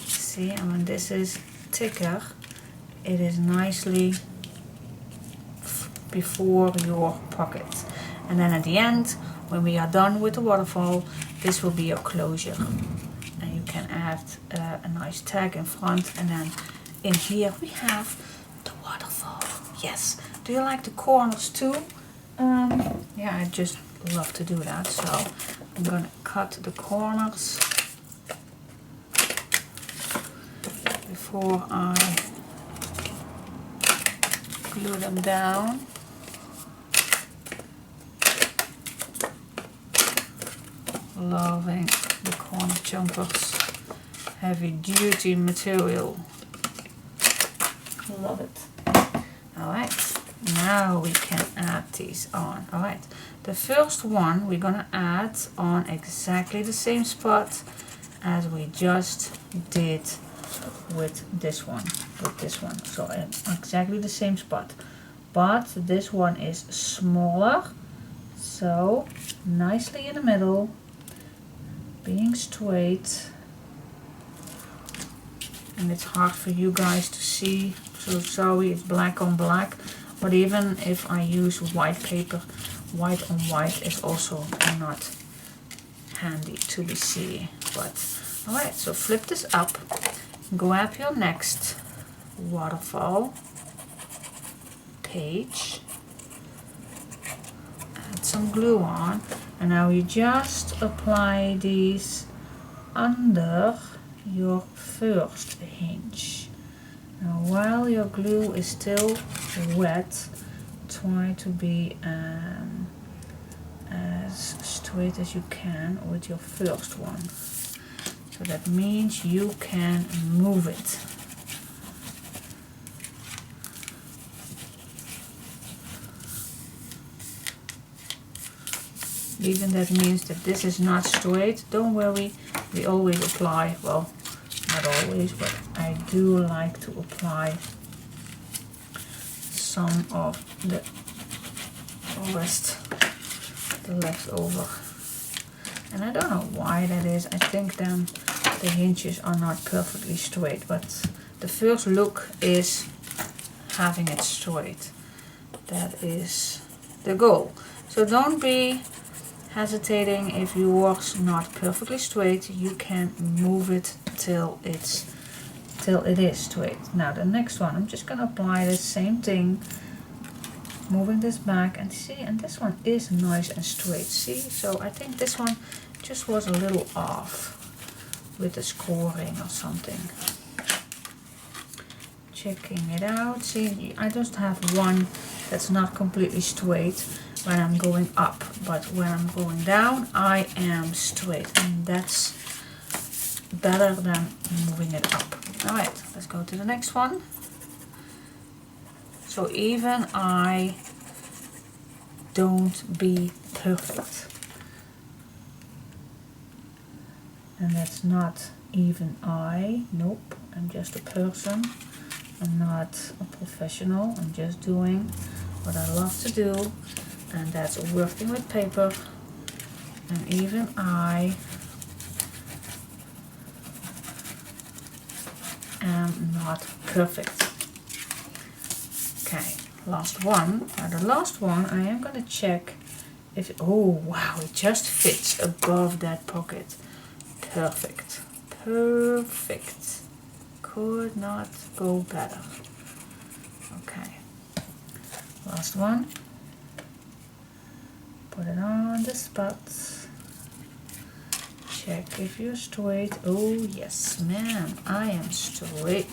See, and when this is thicker, it is nicely before your pocket. And then at the end, when we are done with the waterfall, this will be your closure. And you can add a nice tag in front, and then in here we have the waterfall. Yes. Do you like the corners too? Yeah, I just love to do that. So I'm gonna cut the corners before I glue them down. Loving the corner jumpers, heavy duty material. Love it. Alright, now we can add these on. Alright, the first one we're gonna add on exactly the same spot as we just did with this one. So exactly the same spot, but this one is smaller, so nicely in the middle, being straight. And it's hard for you guys to see, so sorry, it's black on black, but even if I use white paper, white on white is also not handy to be seen. But alright, so flip this up, grab your next waterfall page, add some glue on, and now you just apply these under your first hinge. Now while your glue is still wet, try to be as straight as you can with your first one. So that means you can move it. Even that means that this is not straight. Don't worry, we always apply, well, not always, but I do like to apply some of the rest, the leftover. And I don't know why that is. I think then the hinges are not perfectly straight, but the first look is having it straight. That is the goal. So don't be hesitating if yours not perfectly straight. You can move it till it is straight. Now the next one, I'm just gonna apply the same thing, moving this back, and see, and this one is nice and straight. See, so I think this one just was a little off with the scoring or something. Checking it out. See, I just have one that's not completely straight when I'm going up, but when I'm going down I am straight, and that's better than moving it up. Alright, let's go to the next one. So even I don't be perfect, and that's not even I. Nope, I'm just a person. I'm not a professional. I'm just doing what I love to do, and that's working with paper. And even I am not perfect. Okay, last one. Now the last one, I am going to check if, oh wow, it just fits above that pocket. Perfect. Perfect. Could not go better. Okay, last one. Put it on the spot. Check if you're straight. Oh yes, man, I am straight.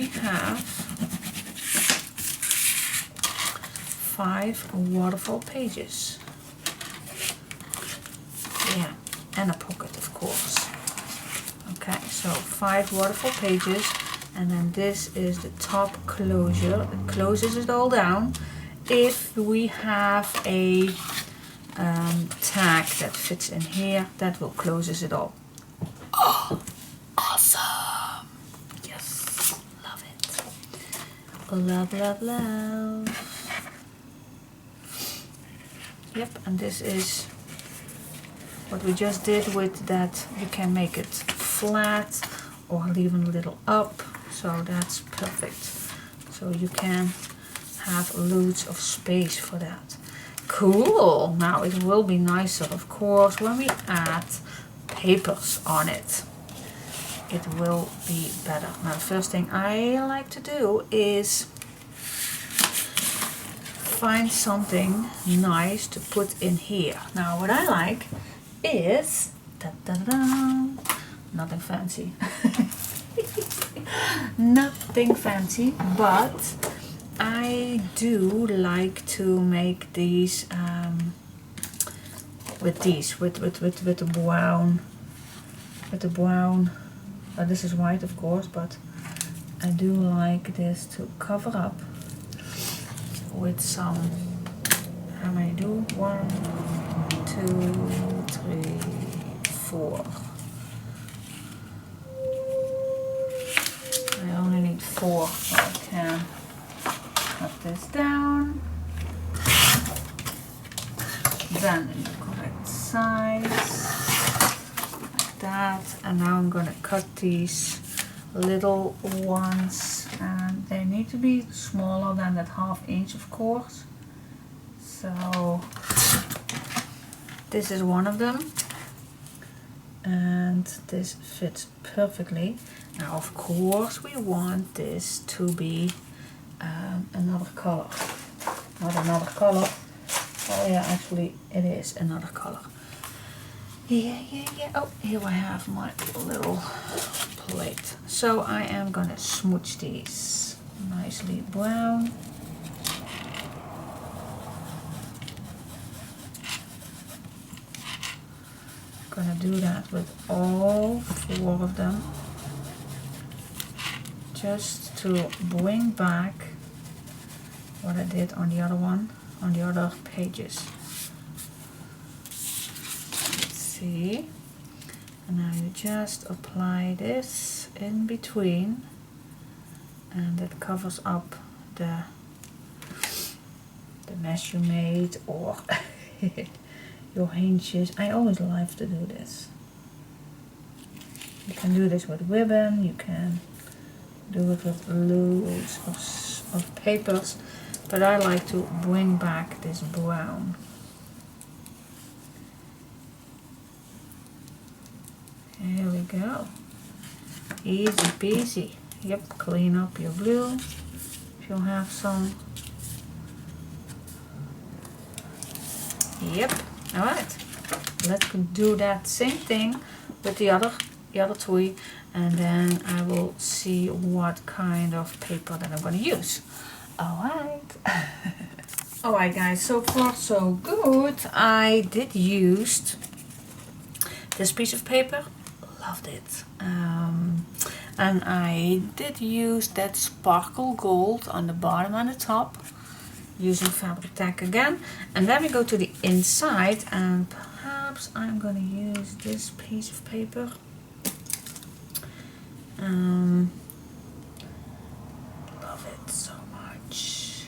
we have 5 waterfall pages. Yeah, and a pocket, of course. Okay, so 5 waterfall pages, and then this is the top closure. It closes it all down. If we have a tag that fits in here, that will closes it all. Oh, awesome! Yes, love it. Love, love, love. Yep, and this is what we just did with that. You can make it flat or even a little up, so that's perfect. So you can have loads of space for that. Cool! Now it will be nicer, of course, when we add papers on it. It will be better. Now the first thing I like to do is find something nice to put in here. Now what I like is nothing fancy. Nothing fancy, but I do like to make these with the brown. This is white, of course, but I do like this to cover up with some. How many do? 1, 2, 3, 4. I only need 4, so I can cut this down. Then in the correct size, like that. And now I'm gonna cut these little ones, and they need to be smaller than that 1/2 inch, of course. So this is one of them, and this fits perfectly. Now of course we want this to be another color. Not another color. Oh yeah, actually it is another color. Yeah. Oh, here I have my little plate. So I am gonna smooch these nicely brown. Gonna do that with all 4 of them, just to bring back what I did on the other one, on the other pages. Let's see. And now you just apply this in between, and it covers up the mess you made, or your hinges. I always like to do this. You can do this with ribbon, you can do it with loads of papers, but I like to bring back this brown. Here we go. Easy peasy. Yep, clean up your glue if you have some. Yep. Alright, let's do that same thing with the other toy, and then I will see what kind of paper that I'm going to use. Alright. Alright guys, so far so good. I did use this piece of paper. Loved it. And I did use that sparkle gold on the bottom and the top, using fabric tack again. And then we go to the inside, and perhaps I'm going to use this piece of paper. Love it so much.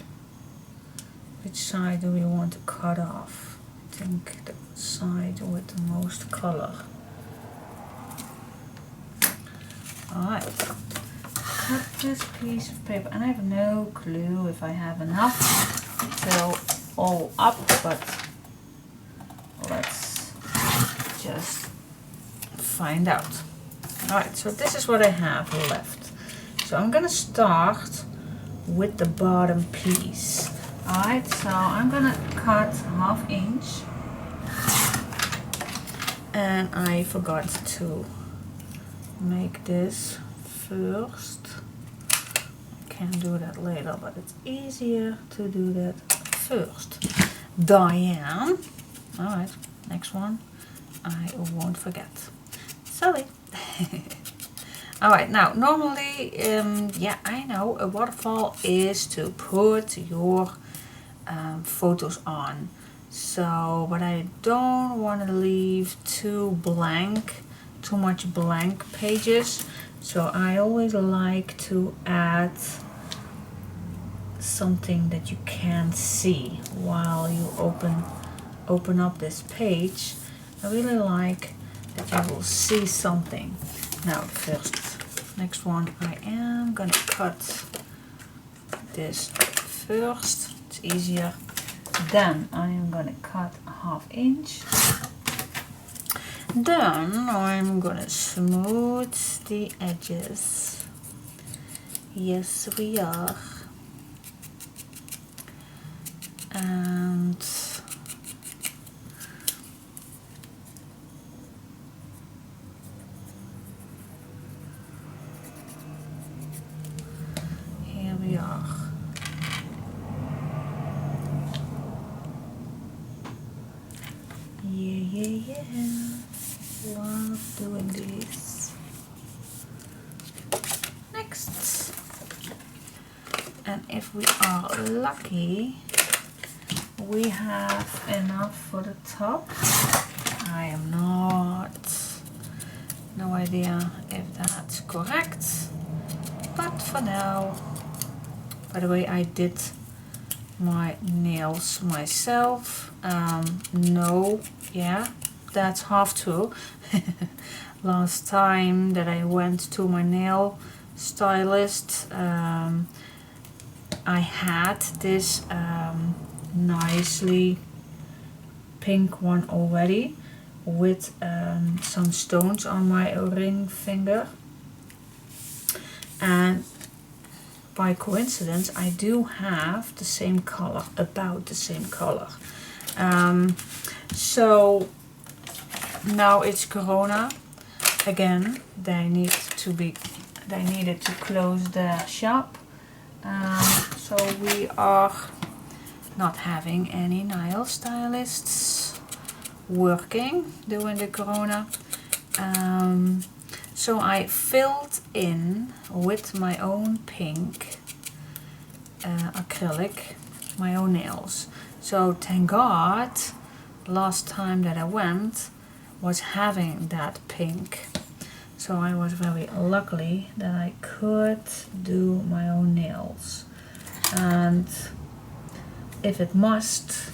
Which side do we want to cut off? I think the side with the most color. Alright, cut this piece of paper, and I have no clue if I have enough to fill all up, but let's just find out. Alright, so this is what I have left. So I'm gonna start with the bottom piece. Alright, so I'm gonna cut 1/2 inch, and I forgot to make this first can do that later, but it's easier to do that first. Diane. Alright, next one. I won't forget. Sorry. Alright, now normally, yeah, I know a waterfall is to put your photos on. So, but I don't want to leave too much blank pages. So I always like to add something that you can see while you open up this page. I really like that you will see something. Now first, next one, I am gonna cut this first. It's easier. Then I am gonna cut a 1/2 inch. Then I'm gonna smooth the edges. Yes, we are. And here we are. Yeah. Love doing this. Next. And if we are lucky, we have enough for the top. I am not. No idea if that's correct. But for now, by the way, I did my nails myself. No, yeah, that's half true. Last time that I went to my nail stylist, I had this nicely pink one already with some stones on my ring finger, and by coincidence I do have the same color, about the same color. So now it's Corona again. They needed to close the shop, so we are not having any nail stylists working during the Corona. So I filled in with my own pink acrylic my own nails. So thank God last time that I went was having that pink. So I was very lucky that I could do my own nails. And if it must,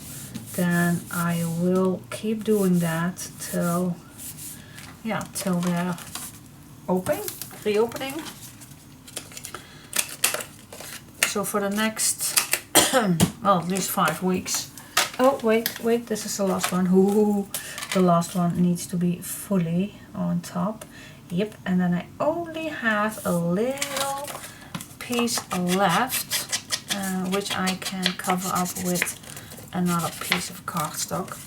then I will keep doing that till they're reopening. So for the next, well, at least 5 weeks. Oh, wait, this is the last one. Ooh, the last one needs to be fully on top. Yep, and then I only have a little piece left, which I can cover up with another piece of cardstock.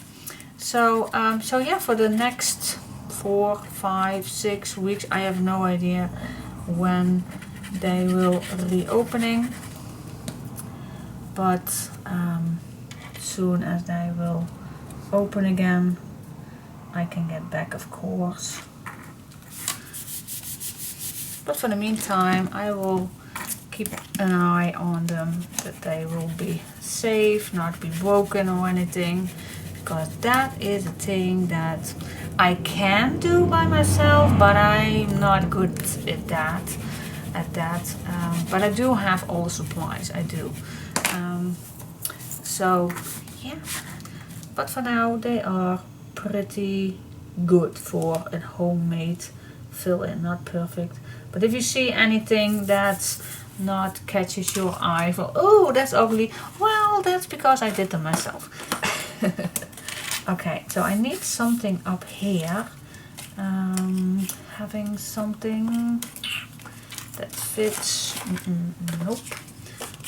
So yeah, for the next 4, 5, 6 weeks, I have no idea when they will reopening, but soon as they will open again, I can get back, of course. But for the meantime, I will keep an eye on them, that they will be safe, not be broken or anything, because that is a thing that I can do by myself, but I'm not good at that. But I do have all the supplies, I do. So yeah, but for now they are pretty good for a homemade fill-in, not perfect. But if you see anything that's not catches your eye, for oh, that's ugly, well, that's because I did them myself. Okay, so I need something up here, having something that fits. Nope,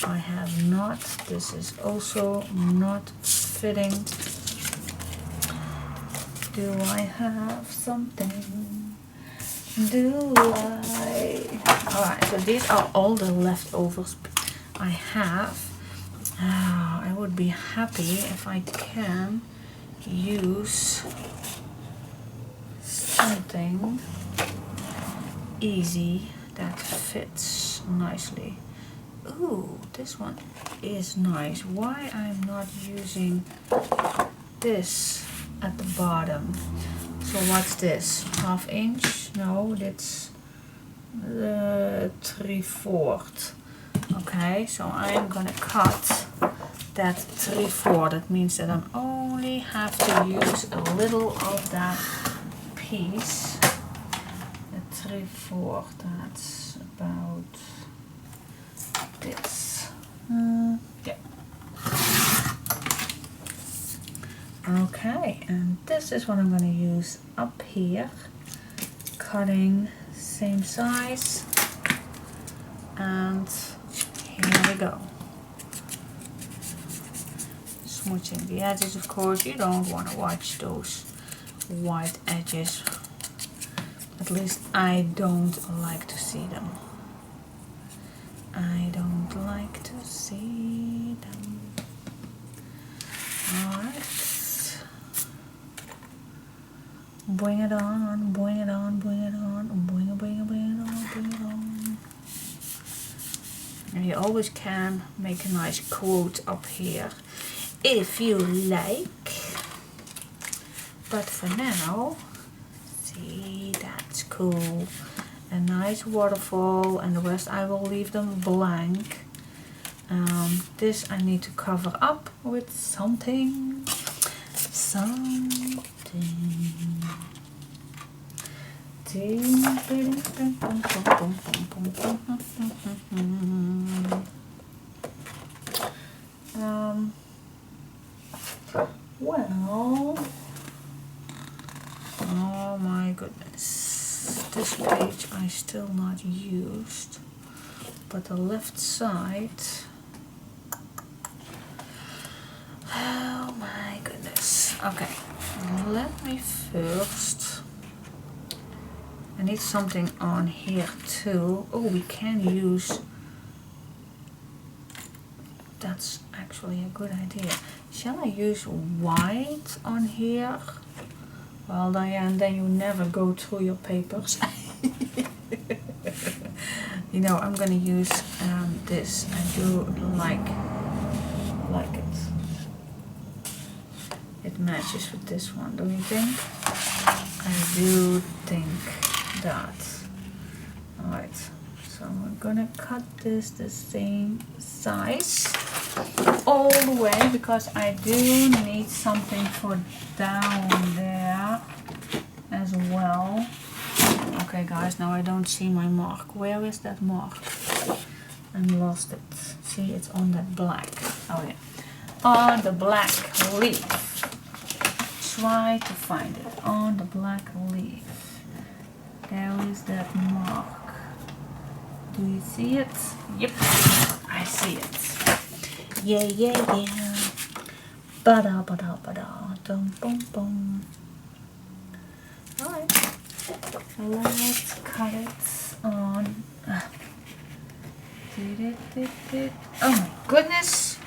I have not. This is also not fitting. Do I have something? do I? Alright, so these are all the leftovers I have. I would be happy if I can use something easy that fits nicely. Ooh, this one is nice. Why I'm not using this at the bottom? So what's this? 1/2 inch? No, that's 3/4. Okay, so I'm gonna cut that 3/4. That means that I only have to use a little of that piece. The 3/4, that's about this. Yeah. Okay, and this is what I'm going to use up here. Cutting same size. And here we go. Smooching the edges, of course. You don't want to watch those white edges. At least I don't like to see them. I don't like to see them. Alright. Bring it on, bring it on, bring it on, bring it, bring it, bring it on, bring it on. And you always can make a nice quote up here if you like. But for now, see, that's cool. A nice waterfall, and the rest I will leave them blank. This I need to cover up with something. Well, oh my goodness, this page I still not used, but the left side, oh my goodness. Okay, let me first, I need something on here too. Oh, we can use, that's actually a good idea. Shall I use white on here? Well, Diane, then you never go through your papers. You know, I'm gonna use this. I do like it. It matches with this one, don't you think? I do think that. Alright, so I'm gonna cut this the same size all the way, because I do need something for down there as well. Okay guys, now I don't see my mark. Where is that mark? I lost it. See, it's on that black. Oh yeah, on the black leaf. Try to find it on the black leaf. There is that mark. Do you see it? Yep, I see it. Yeah, yeah, yeah. Ba-da, ba-da, ba-da. Dum, bum, bum. Alright. Let's cut it on. Oh my goodness.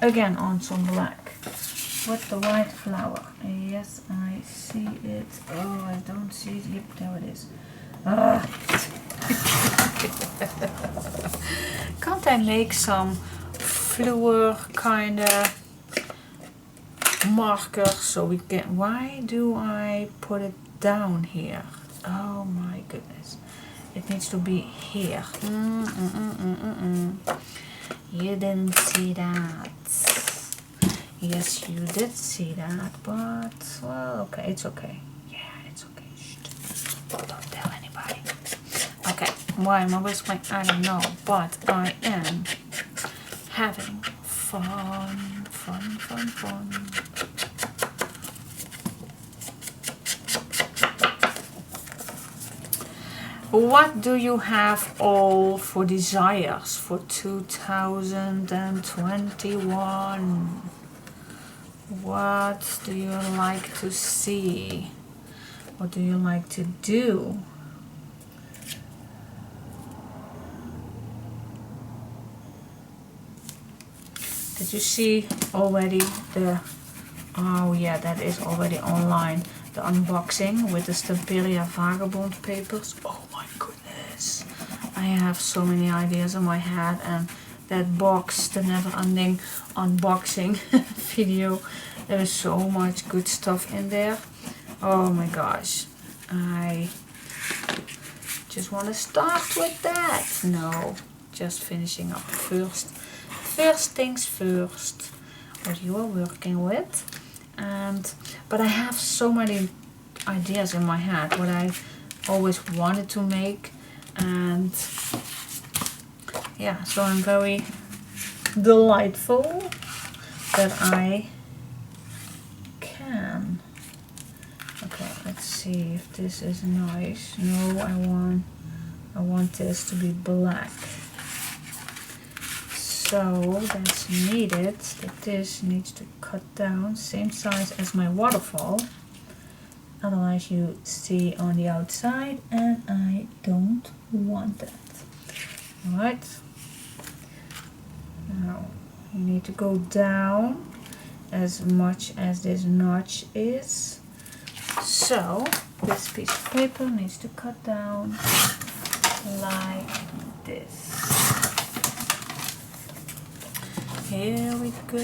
Again on some black. With the white flower. Yes, I see it. Oh, I don't see it. Yep, there it is. Can't I make some fluor kind of marker so we can, why do I put it down here? Oh my goodness, it needs to be here. You didn't see that. Yes, you did see that, but well, okay, it's okay. Yeah, it's okay. Shh. Don't tell anybody. Okay, why am I whispering? I don't know, but I am having fun. What do you have all for desires for 2021? What do you like to see? What do you like to do? Did you see already the, oh yeah, that is already online, the unboxing with the Stamperia Vagabond papers? Oh my goodness, I have so many ideas in my head, and that box, the never-ending unboxing video, there is so much good stuff in there. Oh my gosh, I just want to start with that. No, just finishing up first. First things first, what you are working with. But I have so many ideas in my head what I always wanted to make, and yeah, so I'm very delightful that I can. Okay, let's see if this is nice. No, I want this to be black. So that's needed, that this needs to cut down, same size as my waterfall. Otherwise you see on the outside, and I don't want that. Alright. Now you need to go down as much as this notch is. So this piece of paper needs to cut down like this. Here we go.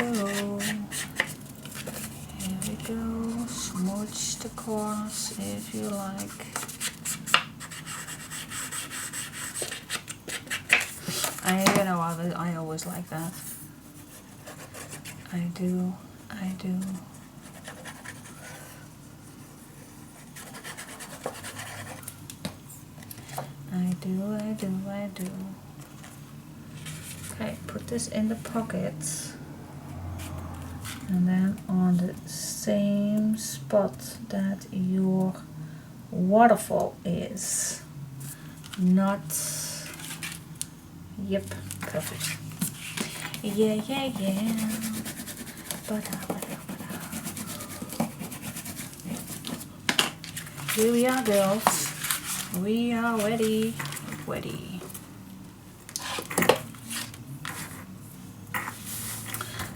Here we go. Smooch the corners if you like. I always like that. I do. I do. Okay, put this in the pocket, and then on the same spot that your waterfall is. Not, yep, perfect. Yeah. Here we are, girls. We are ready.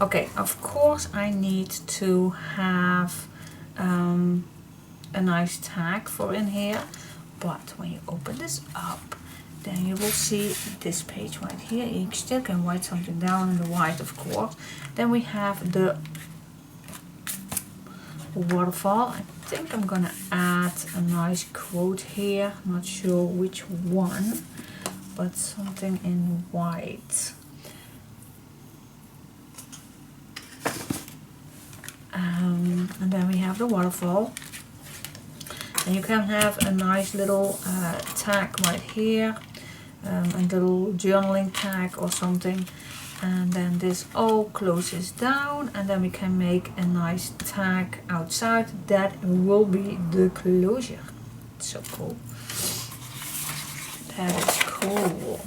Okay, of course I need to have a nice tag for in here, but when you open this up, then you will see this page right here. You still can write something down in the white, of course. Then we have the waterfall. I think I'm gonna add a nice quote here, not sure which one, but something in white. And then we have the waterfall, and you can have a nice little tag right here, a little journaling tag or something, and then this all closes down, and then we can make a nice tag outside that will be the closure. So cool. That is cool.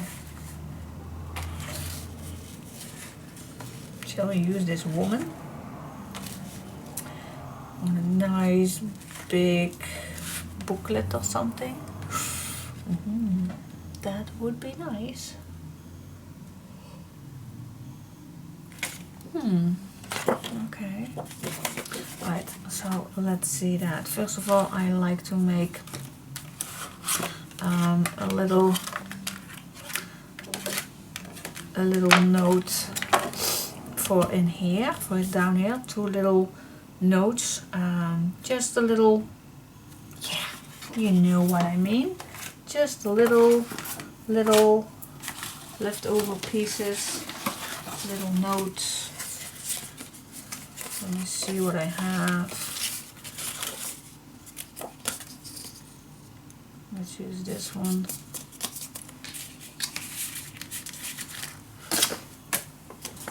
Shall we use this woman on a nice big booklet or something? That would be nice. Okay. Right, so let's see that. First of all, I like to make a little note for in here, for it down here, 2 little notes, just a little, yeah, you know what I mean, just a little leftover pieces, little notes. Let me see what I have. Let's use this one.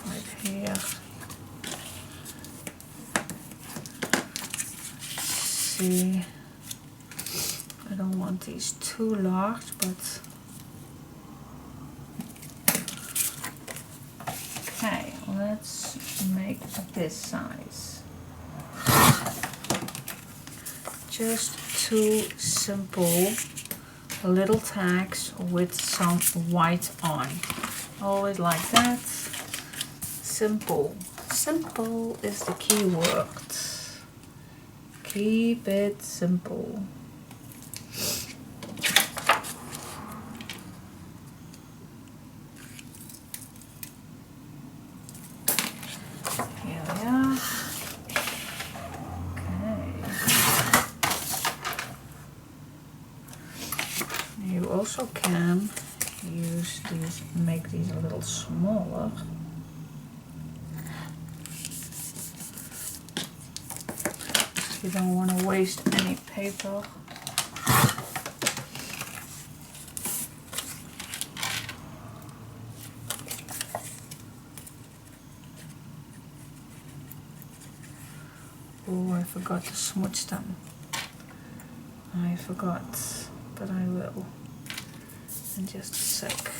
Right here. See, I don't want these too large, but okay, let's make this size. Just two simple little tags with some white on. Always like that. Simple. Simple is the key word. Keep it simple. Here we are. Okay. You also can use these, make these a little smaller. You don't want to waste any paper. Oh, I forgot to smudge them. I forgot, but I will in just a sec.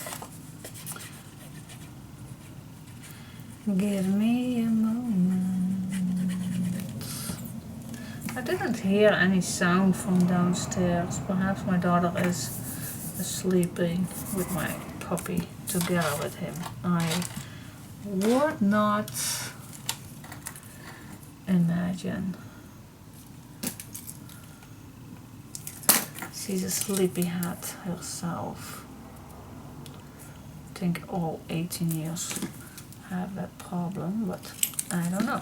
Give me a moment. I didn't hear any sound from downstairs. Perhaps my daughter is sleeping with my puppy together with him. I would not imagine. She's a sleepyhead herself. I think all 18 years have that problem, but I don't know.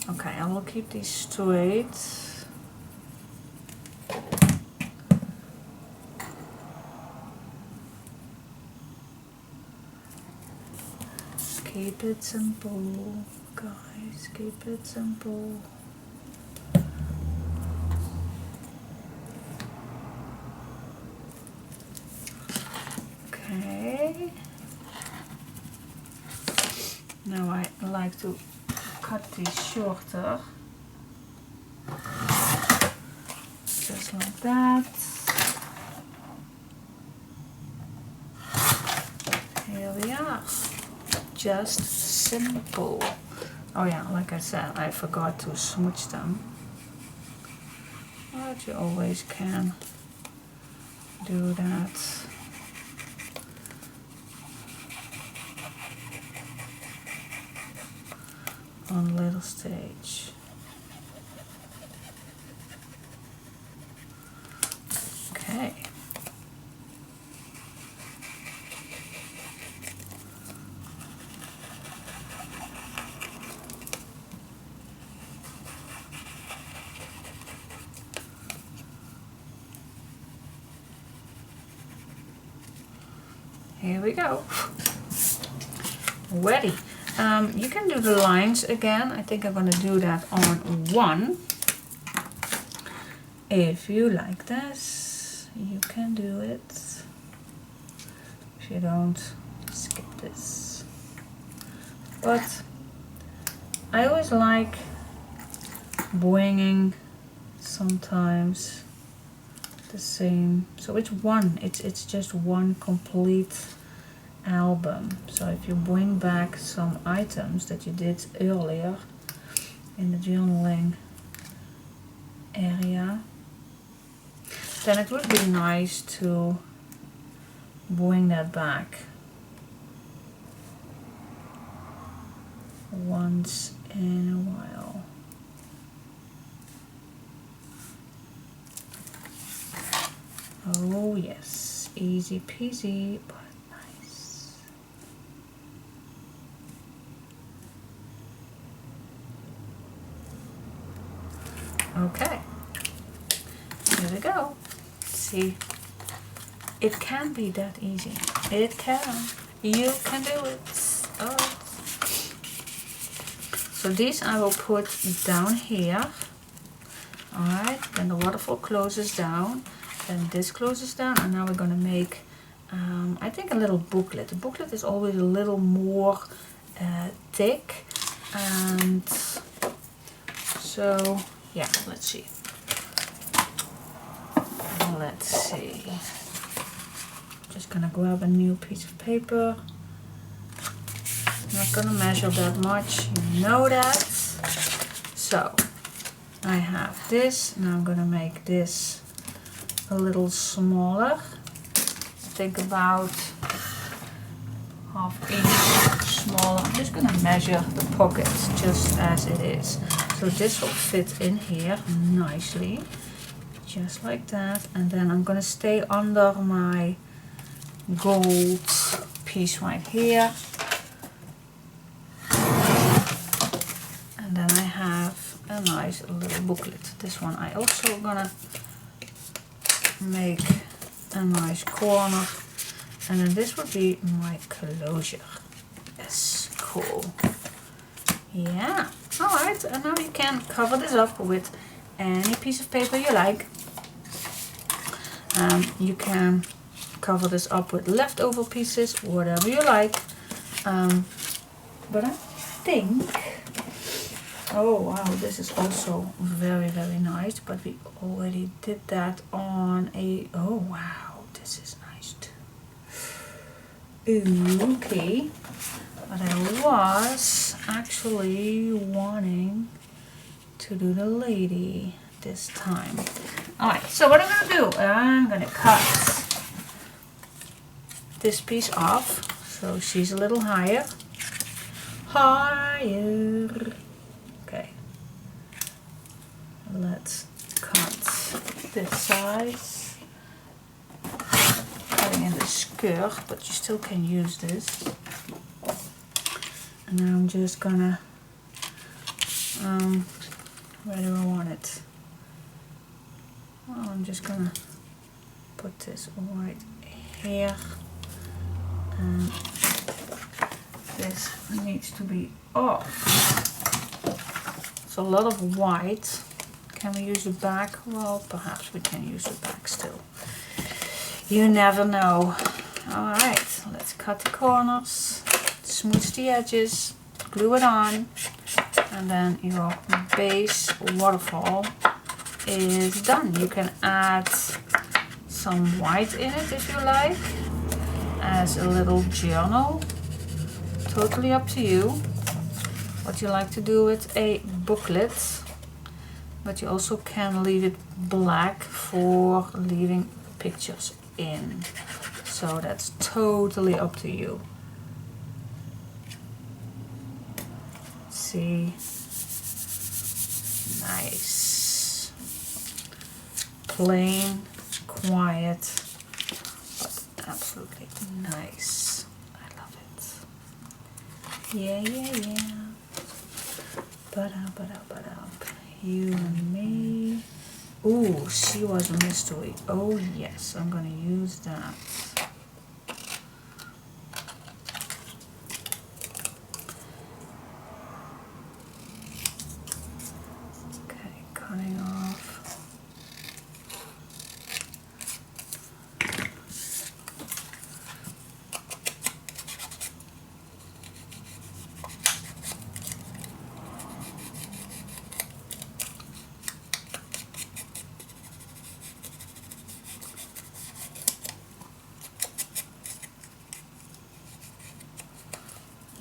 Okay, I will keep these straight. Keep it simple, guys, keep it simple. Okay. Now I like to cut these shorter. Just like that. Here we are. Just simple. Oh yeah, like I said, I forgot to smudge them. But you always can do that. On a little stage. Okay. Here we go. Ready. You can do the lines again. I think I'm going to do that on one. If you like this, you can do it. If you don't, skip this. But I always like bringing sometimes the same. So it's one. It's just one complete album. So if you bring back some items that you did earlier in the journaling area, then it would be nice to bring that back once in a while. Oh yes, easy peasy, but nice. Okay, here we go. See, it can be that easy. It can. You can do it. Alright. So these I will put down here. Alright, then the waterfall closes down. Then this closes down, and now we're going to make, I think, a little booklet. The booklet is always a little more thick, and so yeah, let's see. Let's see. Just gonna grab a new piece of paper. Not gonna measure that much, you know that. So I have this. Now I'm gonna make this a little smaller. I think about ½ inch smaller. I'm just gonna measure the pockets just as it is. So this will fit in here nicely, just like that. And then I'm gonna stay under my gold piece right here. And then I have a nice little booklet. This one I also gonna make a nice corner. And then this would be my closure. Yes, cool. Yeah, alright, and now you can cover this up with any piece of paper you like. You can cover this up with leftover pieces, whatever you like. But I think, oh wow, this is also very, very nice, but we already did that on a, oh wow, this is nice too. Okay, but I was actually wanting to do the lady this time. Alright, so what I'm going to do, I'm going to cut this piece off so she's a little higher. Okay, let's cut this size. Cutting in the skirt, but you still can use this. And now I'm just gonna, where do I want it? Well, I'm just gonna put this right here. And this needs to be off. It's a lot of white. Can we use the back? Well, perhaps we can use the back still. You never know. Alright, let's cut the corners, smooth the edges, glue it on, and then your base waterfall is done. You can add some white in it if you like, as a little journal. Totally up to you what you like to do with a booklet, but you also can leave it black for leaving pictures in. So that's totally up to you. See, nice, plain, quiet, but absolutely nice. I love it. Yeah, yeah, yeah. Ba-da. You and me. Ooh, she was a mystery. Oh yes, I'm gonna use that. Okay, cutting off.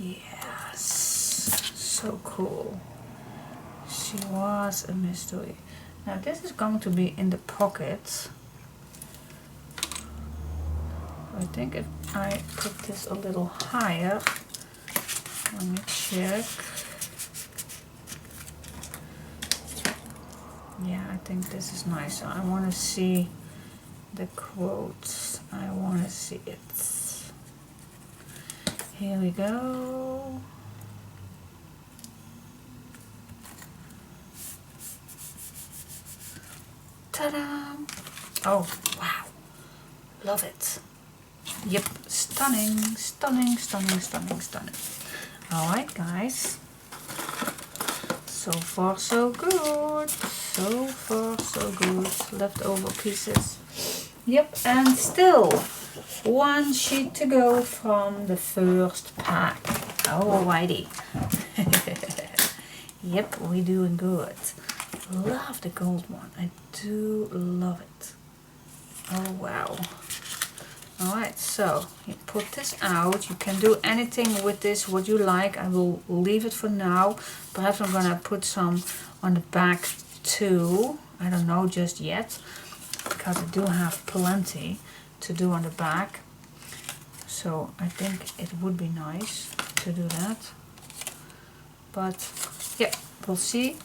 Yes, so cool. She was a mystery. Now this is going to be in the pocket. I think if I put this a little higher, let me check. Yeah, I think this is nice. I want to see the quotes. I want to see it. Here we go. Ta-da! Oh, wow. Love it. Yep, stunning, stunning, stunning, stunning, stunning. Alright, guys. So far, so good. So far, so good. Leftover pieces. Yep, and still one sheet to go from the first pack. Alrighty. Yep, we're doing good. Love the gold one. I do love it. Oh wow. Alright, so you put this out. You can do anything with this what you like. I will leave it for now. Perhaps I'm gonna put some on the back 2. I don't know just yet, because I do have plenty to do on the back. So I think it would be nice to do that. But yeah, we'll see.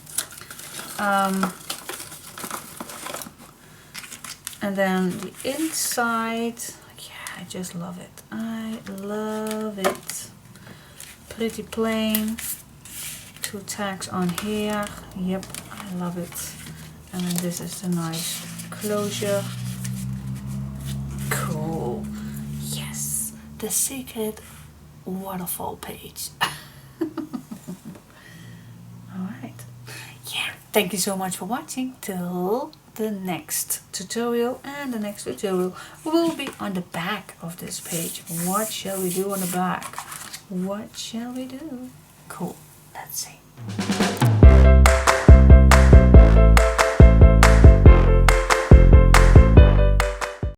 And then the inside, yeah, I just love it. I love it. Pretty plain. 2 tags on here. Yep, I love it. And then this is the nice closure. Cool. Yes, the secret waterfall page. Alright. Yeah, thank you so much for watching. Till the next tutorial, and the next tutorial will be on the back of this page. What shall we do on the back? What shall we do? Cool, let's see.